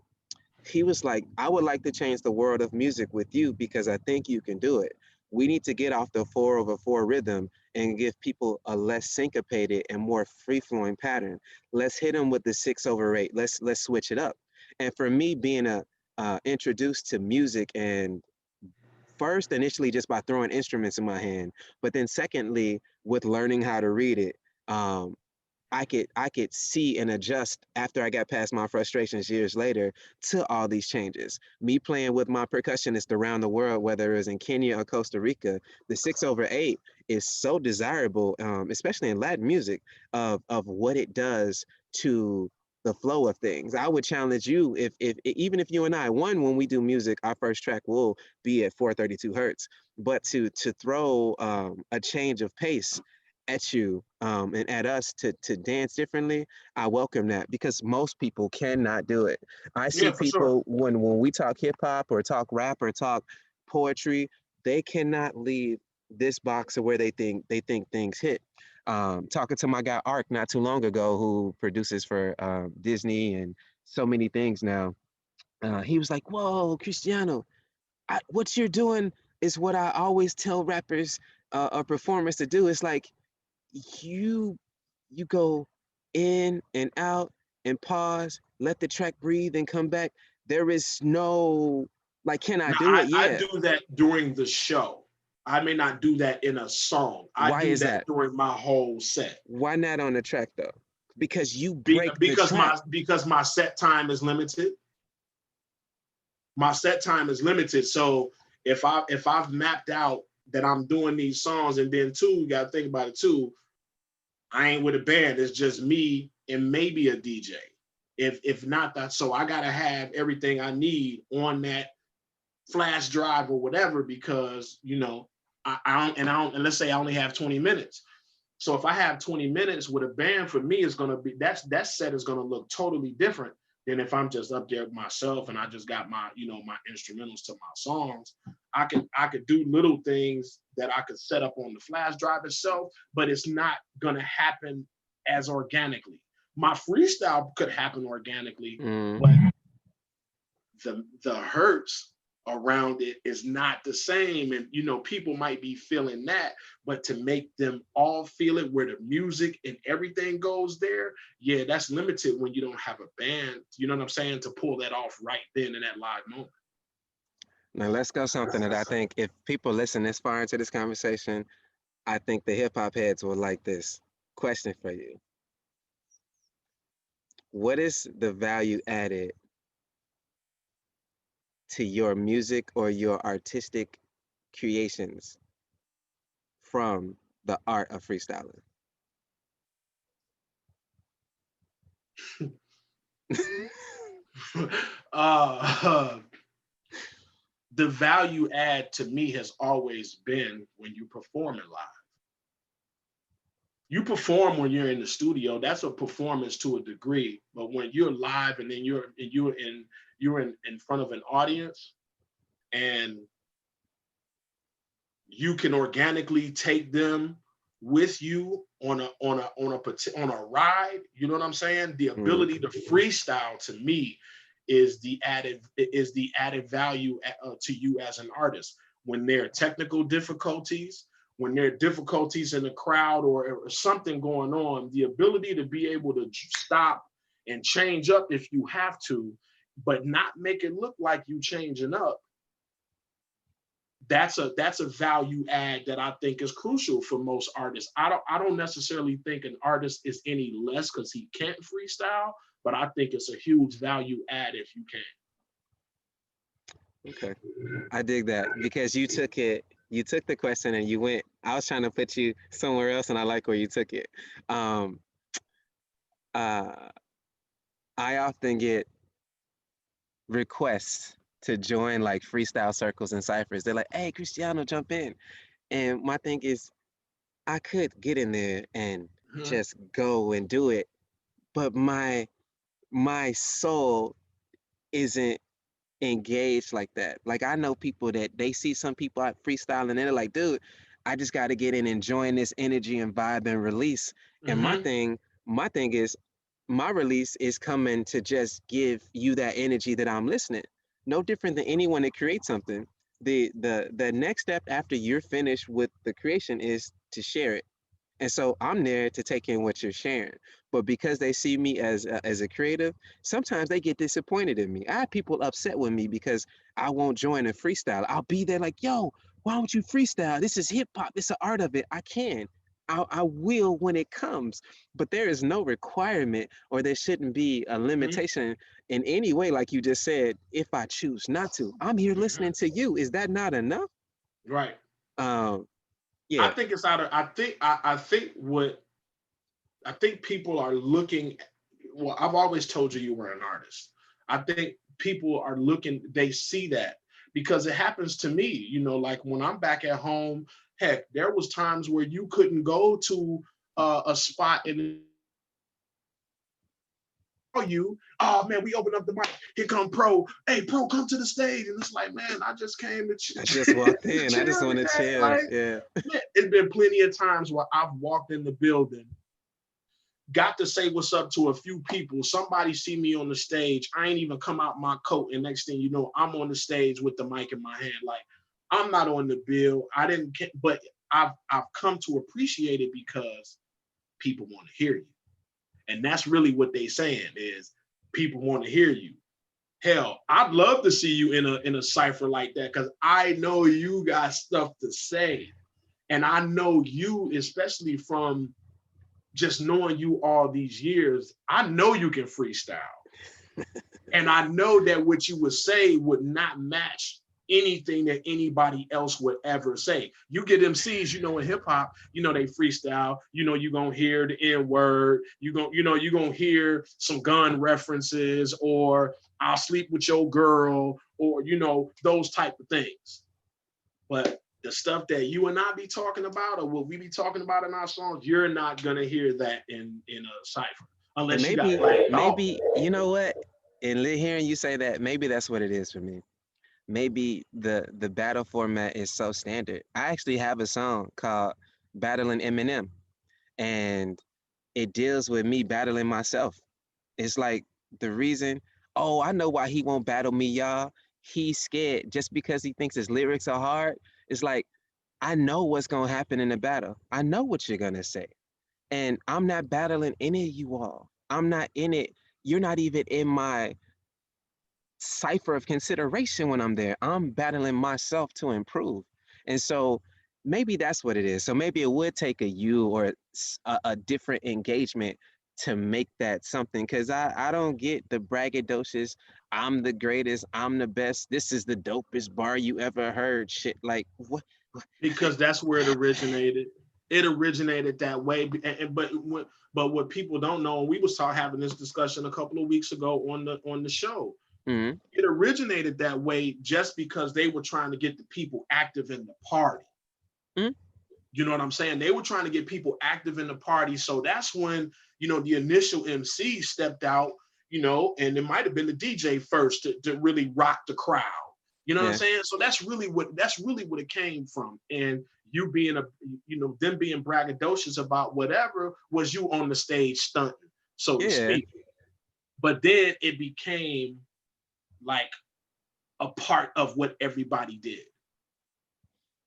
he was like, I would like to change the world of music with you because I think you can do it. We need to get off the 4/4 rhythm and give people a less syncopated and more free flowing pattern. Let's hit them with the 6/8. Let's switch it up. And for me, being introduced to music and first initially just by throwing instruments in my hand, but then secondly with learning how to read it, um, I could see and adjust after I got past my frustrations years later to all these changes. Me playing with my percussionists around the world, whether it was in Kenya or Costa Rica, the 6/8 is so desirable, especially in Latin music, of what it does to the flow of things. I would challenge you if even if you and I, one, when we do music, our first track will be at 432 hertz, but to throw a change of pace at you and at us to dance differently, I welcome that because most people cannot do it. I live. Yeah, see for sure. people when we talk hip hop or talk rap or talk poetry, they cannot leave this box of where they think things hit. Talking to my guy Ark not too long ago, who produces for Disney and so many things now, he was like, "Whoa, Cristiano, what you're doing is what I always tell rappers or performers to do. It's like you you go in and out and pause, let the track breathe and come back. There is no like, can I Now, do it? I Yeah. do that during the show. I may not do that in a song. I Why do is that that? during my whole set. Why not on the track though? Because you break the Because track. my set time is limited. My set time is limited. So if I've mapped out that I'm doing these songs, and then two, you gotta think about it too. I ain't with a band. It's just me and maybe a DJ. If not that, so I gotta have everything I need on that flash drive or whatever because I don't, and let's say I only have 20 minutes. So if I have 20 minutes with a band, for me, it's gonna be that set is gonna look totally different than if I'm just up there myself and I just got my my instrumentals to my songs. I could do little things that I could set up on the flash drive itself, but it's not gonna happen as organically. My freestyle could happen organically, Mm. but the hurts around it is not the same, and people might be feeling that, but to make them all feel it where the music and everything goes there, yeah, that's limited when you don't have a band, you know what I'm saying, to pull that off right then in that live moment. Now let's go something that I think if people listen this far into this conversation, I think the hip hop heads will like this. Question for you. What is the value added to your music or your artistic creations from the art of freestyling? uh, the value add to me has always been when you perform it live. You perform when you're in the studio. That's a performance to a degree. But when you're live and then you're in front of an audience and you can organically take them with you on a ride. You know what I'm saying? The ability to freestyle to me is the added value to you as an artist. When there are technical difficulties, when there are difficulties in the crowd or something going on, the ability to be able to stop and change up if you have to, but not make it look like you changing up, that's a value add that I think is crucial for most artists. I don't necessarily think an artist is any less because he can't freestyle, but I think it's a huge value add if you can. Okay. I dig that because you took the question and you went, I was trying to put you somewhere else and I like where you took it. Um, uh, I often get requests to join like freestyle circles and ciphers. They're like, hey, Cristiano, jump in. And my thing is, I could get in there and Mhm. just go and do it, but my soul isn't engaged like that. Like I know people that they see some people out freestyling and they're like, dude, I just got to get in and join this energy and vibe and release. And Mhm. my thing is, my release is coming to just give you that energy that I'm listening. No different than anyone that creates something. The next step after you're finished with the creation is to share it. And so I'm there to take in what you're sharing. But because they see me as a creative, sometimes they get disappointed in me. I have people upset with me because I won't join a freestyle. I'll be there like, yo, why don't you freestyle? This is hip hop. It's an art of it. I can. I will when it comes. But there is no requirement or there shouldn't be a Mhm. limitation in any way, like you just said, if I choose not to. I'm here Mhm. listening to you. Is that not enough? Right. Um, I yeah. think it's out of. I think people are looking. Well, I've always told you you were an artist. I think people are looking. They see that because it happens to me. Like when I'm back at home. Heck, there was times where you couldn't go to a spot and you. Oh man, we open up the mic. Here come Pro. Hey, Pro, come to the stage. And it's like, man, I just came to, I just walked to in. I just chill want to today. chill. Like, Yeah. man, it's been plenty of times where I've walked in the building, got to say what's up to a few people. Somebody see me on the stage. I ain't even come out my coat. And next thing you know, I'm on the stage with the mic in my hand. Like, I'm not on the bill. I didn't, but I've come to appreciate it because people want to hear you. And that's really what they saying is people want to hear you. Hell, I'd love to see you in a cipher like that because I know you got stuff to say. And I know you, especially from just knowing you all these years, I know you can freestyle. And I know that what you would say would not match anything that anybody else would ever say. You get MCs, in hip hop, they freestyle, you're gonna hear the N-word, you're gonna hear some gun references, or I'll sleep with your girl, or those type of things. But the stuff that you and I be talking about, or what we be talking about in our songs, you're not gonna hear that in a cipher And unless you got Black Thought. maybe, you know what? And hearing you say that, maybe that's what it is for me. Maybe the battle format is so standard. I actually have a song called Battling Eminem, and it deals with me battling myself. It's like the reason, oh, I know why he won't battle me, y'all. He's scared just because he thinks his lyrics are hard. It's like, I know what's gonna happen in the battle. I know what you're gonna say. And I'm not battling any of you all. I'm not in it. You're not even in my cipher of consideration when I'm there. I'm battling myself to improve. And so maybe that's what it is. So maybe it would take a you or a different engagement to make that something, because I don't get the braggadocious, I'm the greatest, I'm the best, this is the dopest bar you ever heard shit. Like what? because that's where it originated. It originated that way, but what people don't know, and we was having this discussion a couple of weeks ago on the show. Mm-hmm. It originated that way just because they were trying to get the people active in the party. Mm-hmm. You know what I'm saying? They were trying to get people active in the party. So that's when, the initial MC stepped out, and it might have been the DJ first to really rock the crowd. You know what I'm Yeah, saying? So that's really what it came from. And you being them being braggadocious about whatever was you on the stage stunting, so to yeah, speak. But then it became like a part of what everybody did,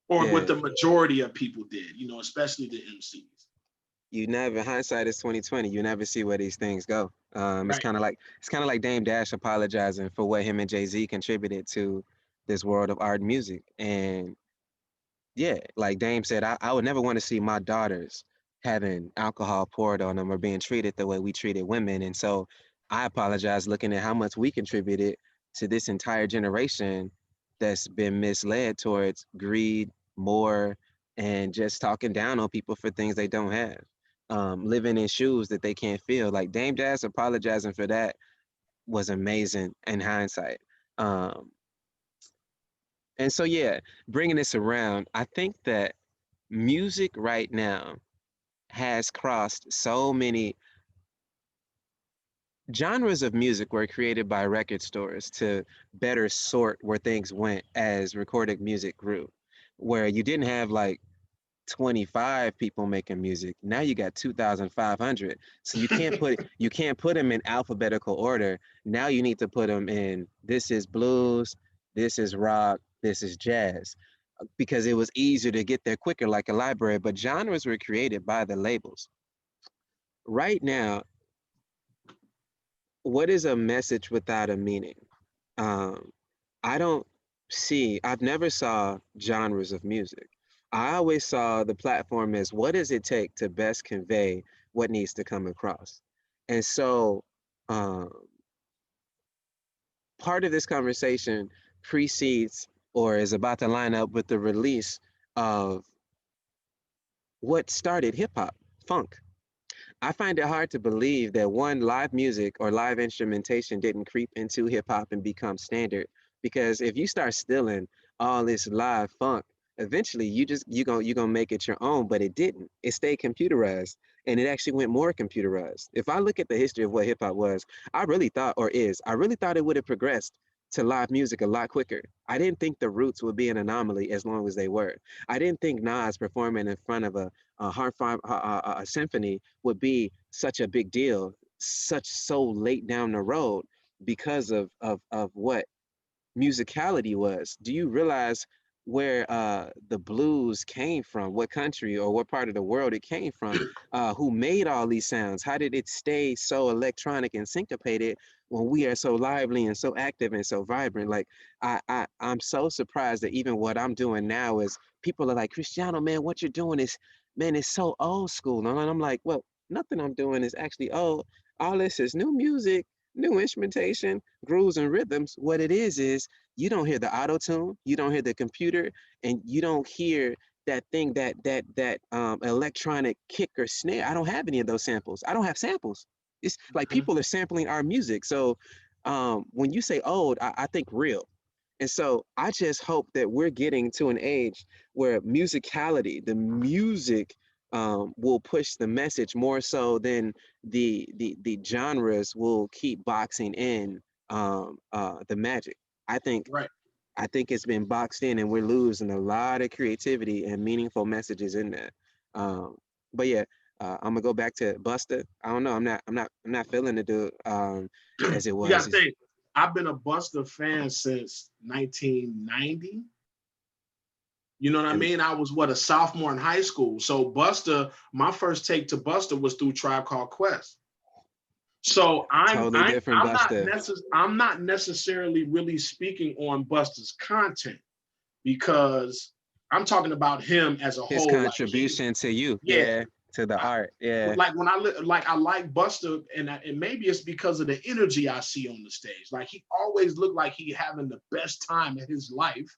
or what yeah. the majority of people did, especially the MCs. You never, hindsight is 2020. You never see where these things go. It's Right. kind of like Dame Dash apologizing for what him and Jay-Z contributed to this world of art and music. And yeah, like Dame said, I would never want to see my daughters having alcohol poured on them or being treated the way we treated women. And so I apologize looking at how much we contributed to this entire generation that's been misled towards greed, more, and just talking down on people for things they don't have. Living in shoes that they can't feel. Like Dame Dash apologizing for that was amazing in hindsight. Um, and so, yeah, bringing this around, I think that music right now has crossed so many genres of music were created by record stores to better sort where things went as recorded music grew, where you didn't have like 25 people making music. Now you got 2,500. So you can't put them in alphabetical order. Now you need to put them in, this is blues, this is rock, this is jazz, because it was easier to get there quicker like a library, but genres were created by the labels. Right now, what is a message without a meaning? Um, I don't I've never saw genres of music. I always saw the platform as what does it take to best convey what needs to come across. And so um, part of this conversation precedes or is about to line up with the release of what started hip hop, funk. I find it hard to believe that one, live music or live instrumentation didn't creep into hip hop and become standard. Because if you start stealing all this live funk, eventually you gonna make it your own. But it didn't. It stayed computerized, and it actually went more computerized. If I look at the history of what hip hop was, I really thought it would have progressed to live music a lot quicker. I didn't think the roots would be an anomaly as long as they were. I didn't think Nas performing in front of a symphony would be such a big deal, such so late down the road because of what musicality was. Do you realize where the blues came from, what country or what part of the world it came from, who made all these sounds? How did it stay so electronic and syncopated when we are so lively and so active and so vibrant? Like I'm so surprised that even what I'm doing now is people are like, Cristiano, man, what you're doing is, man, it's so old school. And I'm like, well, nothing I'm doing is actually old. All this is new music, new instrumentation, grooves and rhythms. What it is you don't hear the auto tune, you don't hear the computer, and you don't hear that thing that electronic kick or snare. I don't have any of those samples. I don't have samples. It's like Mhm. people are sampling our music. So when you say old, I think real. And so I just hope that we're getting to an age where musicality, the music, will push the message more so than the genres will keep boxing in the magic. I think Right. I think it's been boxed in, and we're losing a lot of creativity and meaningful messages in that. Um, but yeah, I'm gonna go back to Buster. I don't know. I'm not feeling the dude as it You got was. to think, I've been a Buster fan since 1990. You know what I And mean? I was a sophomore in high school. So Buster, my first take to Buster was through Tribe Called Quest. So totally different Buster. I'm not necessarily really speaking on Buster's content, because I'm talking about him as a His whole. Like he, contribution to you, yeah, yeah, to the art. Yeah. Like when I like Buster, and maybe it's because of the energy I see on the stage. Like he always looked like he having the best time of his life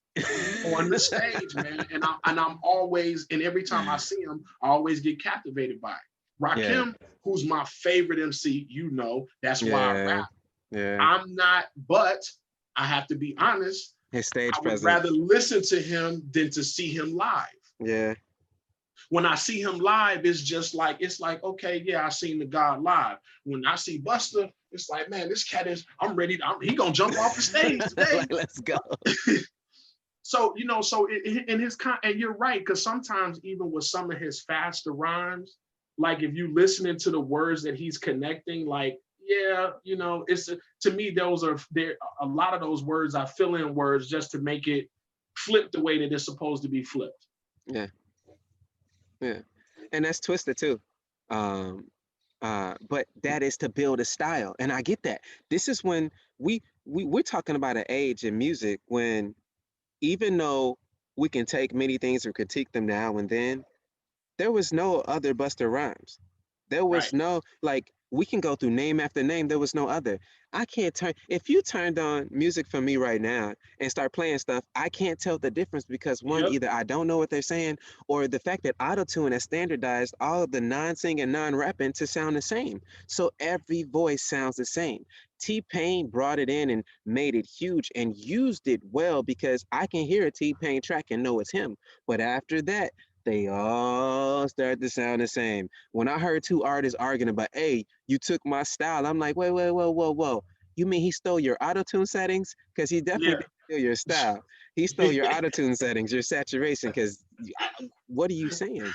on the stage, man. I'm always, and every time I see him, I always get captivated by it. Yeah. Rakim, who's my favorite MC, you know, that's why I Yeah. rap. Yeah. I'm not, but I have to be honest. His stage I would presence. rather listen to him than to see him live. Yeah. When I see him live, it's like, okay, yeah, I seen the God live. When I see Buster, it's like, man, this cat I'm ready. He gonna jump off the stage today. Like, let's go. So, in his and you're right, because sometimes even with some of his faster rhymes, like if you listening to the words that he's connecting, like, yeah, it's to me, there a lot of those words I fill in words just to make it flip the way that it's supposed to be flipped. Yeah. Yeah. And that's twisted too. Um, but that is to build a style. And I get that. This is when we're talking about an age in music when even though we can take many things and critique them now and then, there was no other Buster Rhymes. There Right. was no, like, we can go through name after name. There was no other. I can't turn, if you turned on music for me right now and start playing stuff, I can't tell the difference because one, Yep. either I don't know what they're saying or the fact that autotune has standardized all of the non-singing, non-rapping to sound the same. So every voice sounds the same. T-Pain brought it in and made it huge and used it well because I can hear a T-Pain track and know it's him. But after that, they all start to sound the same. When I heard two artists arguing about, hey, you took my style, I'm like, wait, wait, whoa, whoa, whoa. You mean he stole your auto-tune settings? Because he definitely Yeah. didn't steal your style. He stole your auto-tune settings, your saturation, because what are you saying?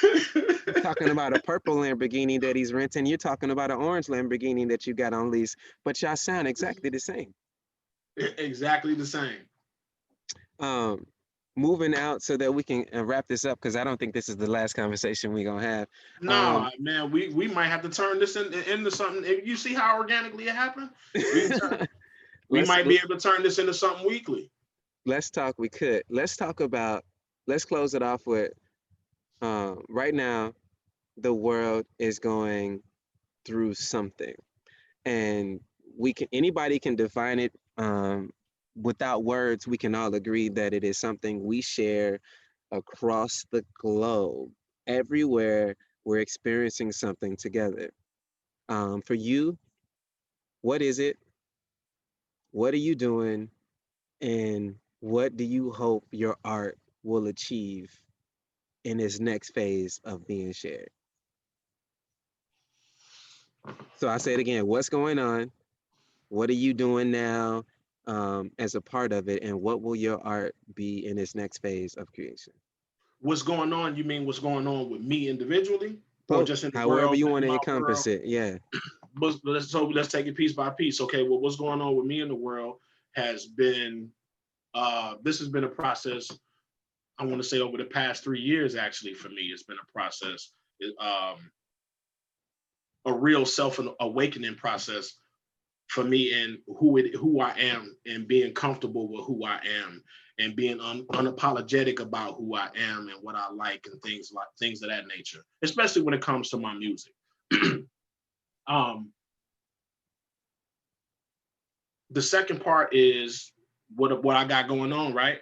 He's talking about a purple Lamborghini that he's renting. You're talking about an orange Lamborghini that you got on lease, but y'all sound exactly the same. Exactly the same. Um, moving out so that we can wrap this up because I don't think this is the last conversation we're gonna have. No, man, we might have to turn this into something. If you see how organically it happened, we let's might be able to turn this into something weekly. let's talk. We could. Let's talk about. Let's close it off with. Right now, the world is going through something, and we can. Anybody can define it. Without words, we can all agree that it is something we share across the globe. Everywhere we're experiencing something together. For you, what is it? What are you doing? And what do you hope your art will achieve in its next phase of being shared? So I say it again, what's going on? What are you doing now as a part of it? And what will your art be in its next phase of creation? What's going on? You mean what's going on with me individually, or Both, just in the however world, you in want to my encompass world? it. Yeah. Let's take it piece by piece. Okay, well, what's going on with me in the world has been this has been a process. I want to say over the past 3 years, actually, for me, it's been a process, a real self awakening process for me and who I am and being comfortable with who I am and being unapologetic about who I am and what I like and things of that nature, especially when it comes to my music. um, the second part is what I got going on, right?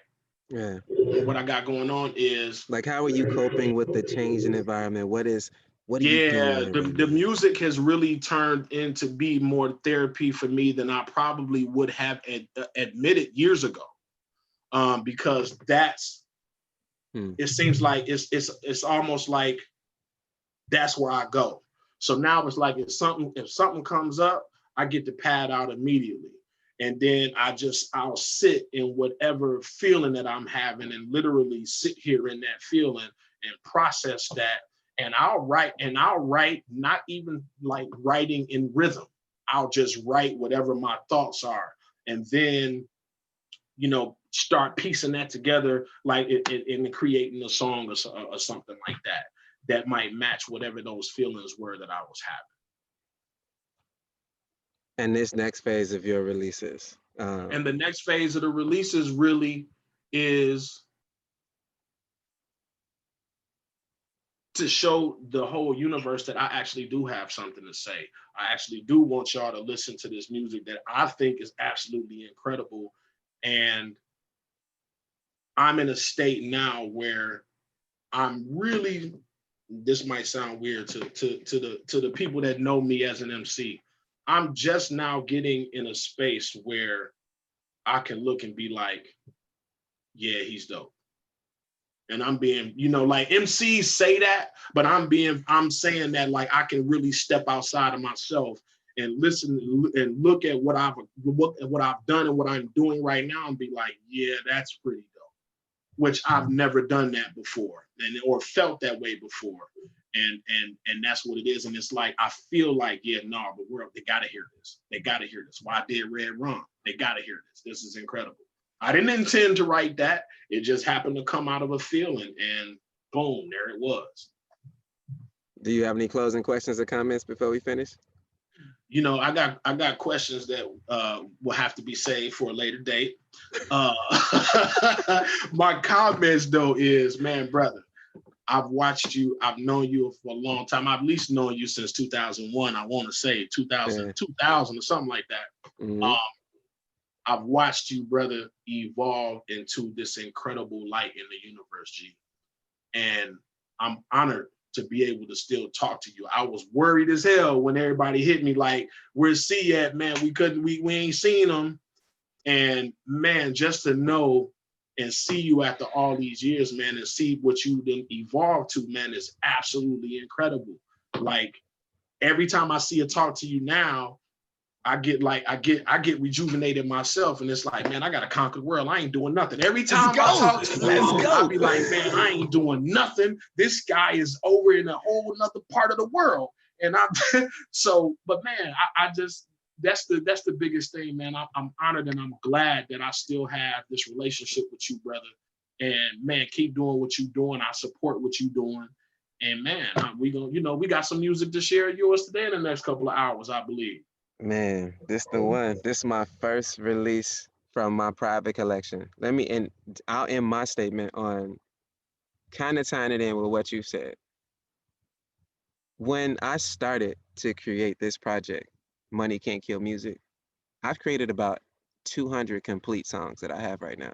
Yeah. What I got going on is, Like, how are you coping with the changing environment? What are you yeah, doing right the now? music has really turned into be more therapy for me than I probably would have admitted years ago. Because Hmm. it seems like it's almost like that's where I go. So now it's like if something comes up, I get to pad out immediately. And then I'll sit in whatever feeling that I'm having and literally sit here in that feeling and process that. And I'll write not even like writing in rhythm. I'll just write whatever my thoughts are. And then, start piecing that together, like in creating a song or something like that might match whatever those feelings were that I was having. And this next phase of your releases. And the next phase of the releases really is to show the whole universe that I actually do have something to say. I actually do want y'all to listen to this music that I think is absolutely incredible. And I'm in a state now where I'm really, this might sound weird to the people that know me as an MC. I'm just now getting in a space where I can look and be like, yeah, he's dope. And I'm being, like MCs say that, but I'm saying that like I can really step outside of myself and listen and look at what I've done and what I'm doing right now and be like, yeah, that's pretty dope. Which I've never done that before, or felt that way before. And that's what it is. And it's like I feel like, yeah, no, the world, they gotta hear this. They gotta hear this. Why I did Red Rum. They gotta hear this. This is incredible. I didn't intend to write that. It just happened to come out of a feeling, and boom, there it was. Do you have any closing questions or comments before we finish? I got questions that will have to be saved for a later date. My comments though is, man, brother, I've watched you. I've known you for a long time. I've at least known you since 2001. I want to say 2000, Yeah. 2000 or something like that. Mm-hmm. I've watched you, brother, evolve into this incredible light in the universe, G. And I'm honored to be able to still talk to you. I was worried as hell when everybody hit me like, where's C at, man? We ain't seen him. And man, just to know and see you after all these years, man, and see what you then evolved to, man, is absolutely incredible. Like every time I see a talk to you now, I get rejuvenated myself, and it's like, man, I gotta conquer the world. I ain't doing nothing. Every time I talk to you, I be like, man, I ain't doing nothing. This guy is over in a whole another part of the world, and I'm so. But man, I just that's the biggest thing, man. I'm honored and I'm glad that I still have this relationship with you, brother. And man, keep doing what you're doing. I support what you're doing. And man, we we got some music to share yours today in the next couple of hours, I believe. Man, this the one. This is my first release from my private collection. I'll end my statement on kind of tying it in with what you said. When I started to create this project, Money Can't Kill Music, I've created about 200 complete songs that I have right now,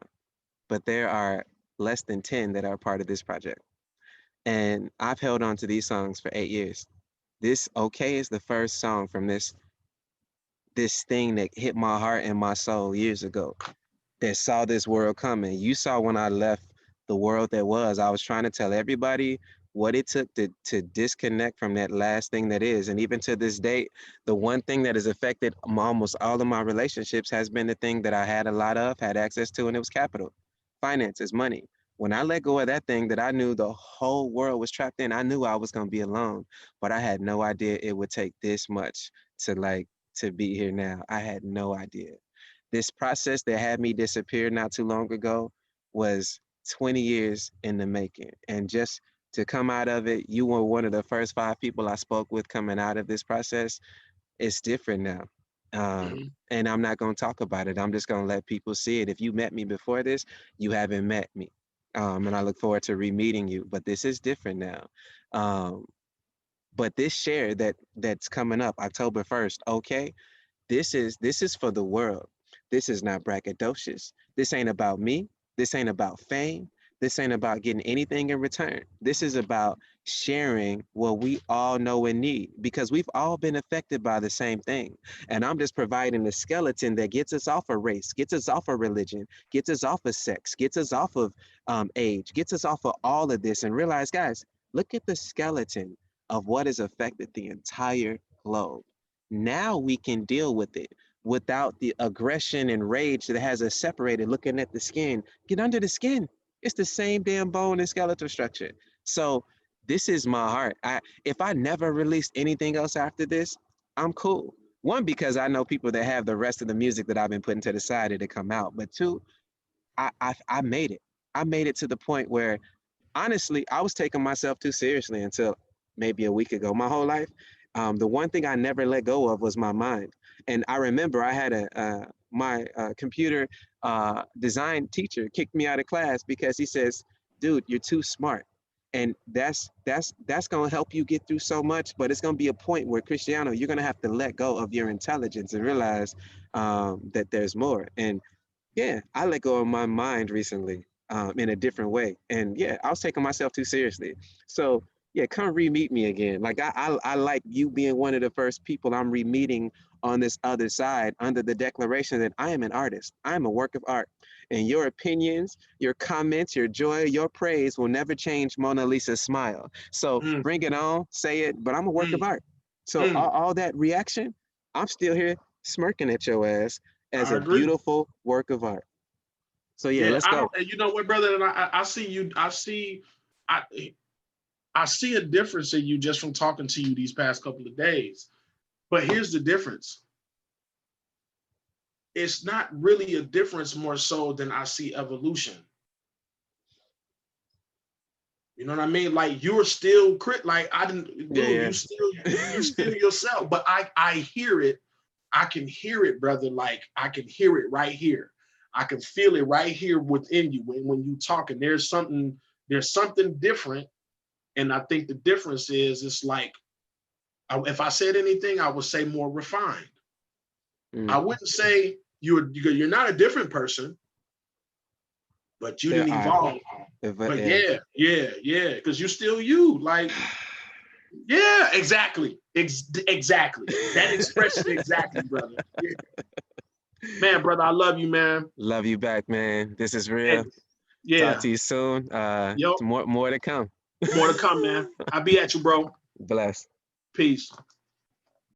but there are less than 10 that are part of this project. And I've held on to these songs for 8 years. This Okay is the first song from this thing that hit my heart and my soul years ago, that saw this world coming. You saw when I left the world that was, I was trying to tell everybody what it took to disconnect from that last thing that is. And even to this date, the one thing that has affected almost all of my relationships has been the thing that I had a lot of, had access to, and it was capital, finances, money. When I let go of that thing that I knew the whole world was trapped in, I knew I was going to be alone, but I had no idea it would take this much to be here now. I had no idea. This process that had me disappear not too long ago was 20 years in the making. And just to come out of it, you were one of the first 5 people I spoke with coming out of this process. It's different now. Mhm. And I'm not going to talk about it. I'm just going to let people see it. If you met me before this, you haven't met me. And I look forward to re-meeting you. But this is different now. Um, but this share that's coming up October 1st, okay? This is for the world. This is not braggadocious. This ain't about me. This ain't about fame. This ain't about getting anything in return. This is about sharing what we all know and need, because we've all been affected by the same thing. And I'm just providing the skeleton that gets us off of race, gets us off of religion, gets us off of sex, gets us off of age, gets us off of all of this, and realize, guys, look at the skeleton of what has affected the entire globe. Now we can deal with it without the aggression and rage that has us separated, looking at the skin. Get under the skin. It's the same damn bone and skeletal structure. So this is my heart. If I never released anything else after this, I'm cool. One, because I know people that have the rest of the music that I've been putting to the side to come out. But two, I made it. I made it to the point where, honestly, I was taking myself too seriously until maybe a week ago. My whole life, the one thing I never let go of was my mind. And I remember I had my computer design teacher kicked me out of class because he says, "Dude, you're too smart." And that's gonna help you get through so much. But it's gonna be a point where, Cristiano, you're gonna have to let go of your intelligence and realize that there's more. And yeah, I let go of my mind recently, in a different way. And yeah, I was taking myself too seriously. So yeah, come re-meet me again. Like I like you being one of the first people I'm re-meeting on this other side, under the declaration that I am an artist. I am a work of art. And your opinions, your comments, your joy, your praise will never change Mona Lisa's smile. So Mm, bring it on, say it, but I'm a work of mm, art. So mm. all that reaction, I'm still here smirking at your ass as I a agree. beautiful work of art. So yeah, Yeah, let's I go. don't. And you know what, brother? And I see you. I, I see a difference in you just from talking to you these past couple of days. But here's the difference. It's not really a difference more so than I see evolution. You know what I mean? Like you're still like I didn't, Yeah, dude. yeah. You still yourself. But I hear it. I can hear it, brother. Like I can hear it right here. I can feel it right here within you when you talking. There's something different, and I think the difference is it's like if I said anything, I would say more refined. I Mm, wouldn't say you're not a different person, but you there didn't are. evolve. But Yeah. yeah, because you're still you. Like, yeah, exactly. Exactly. That expression exactly, brother. Yeah. Man, brother, I love you, man. Love you back, man. This is real. And Talk yeah, to you soon. yo, More to come. more to come, man. I'll be at you, bro. Bless. Peace.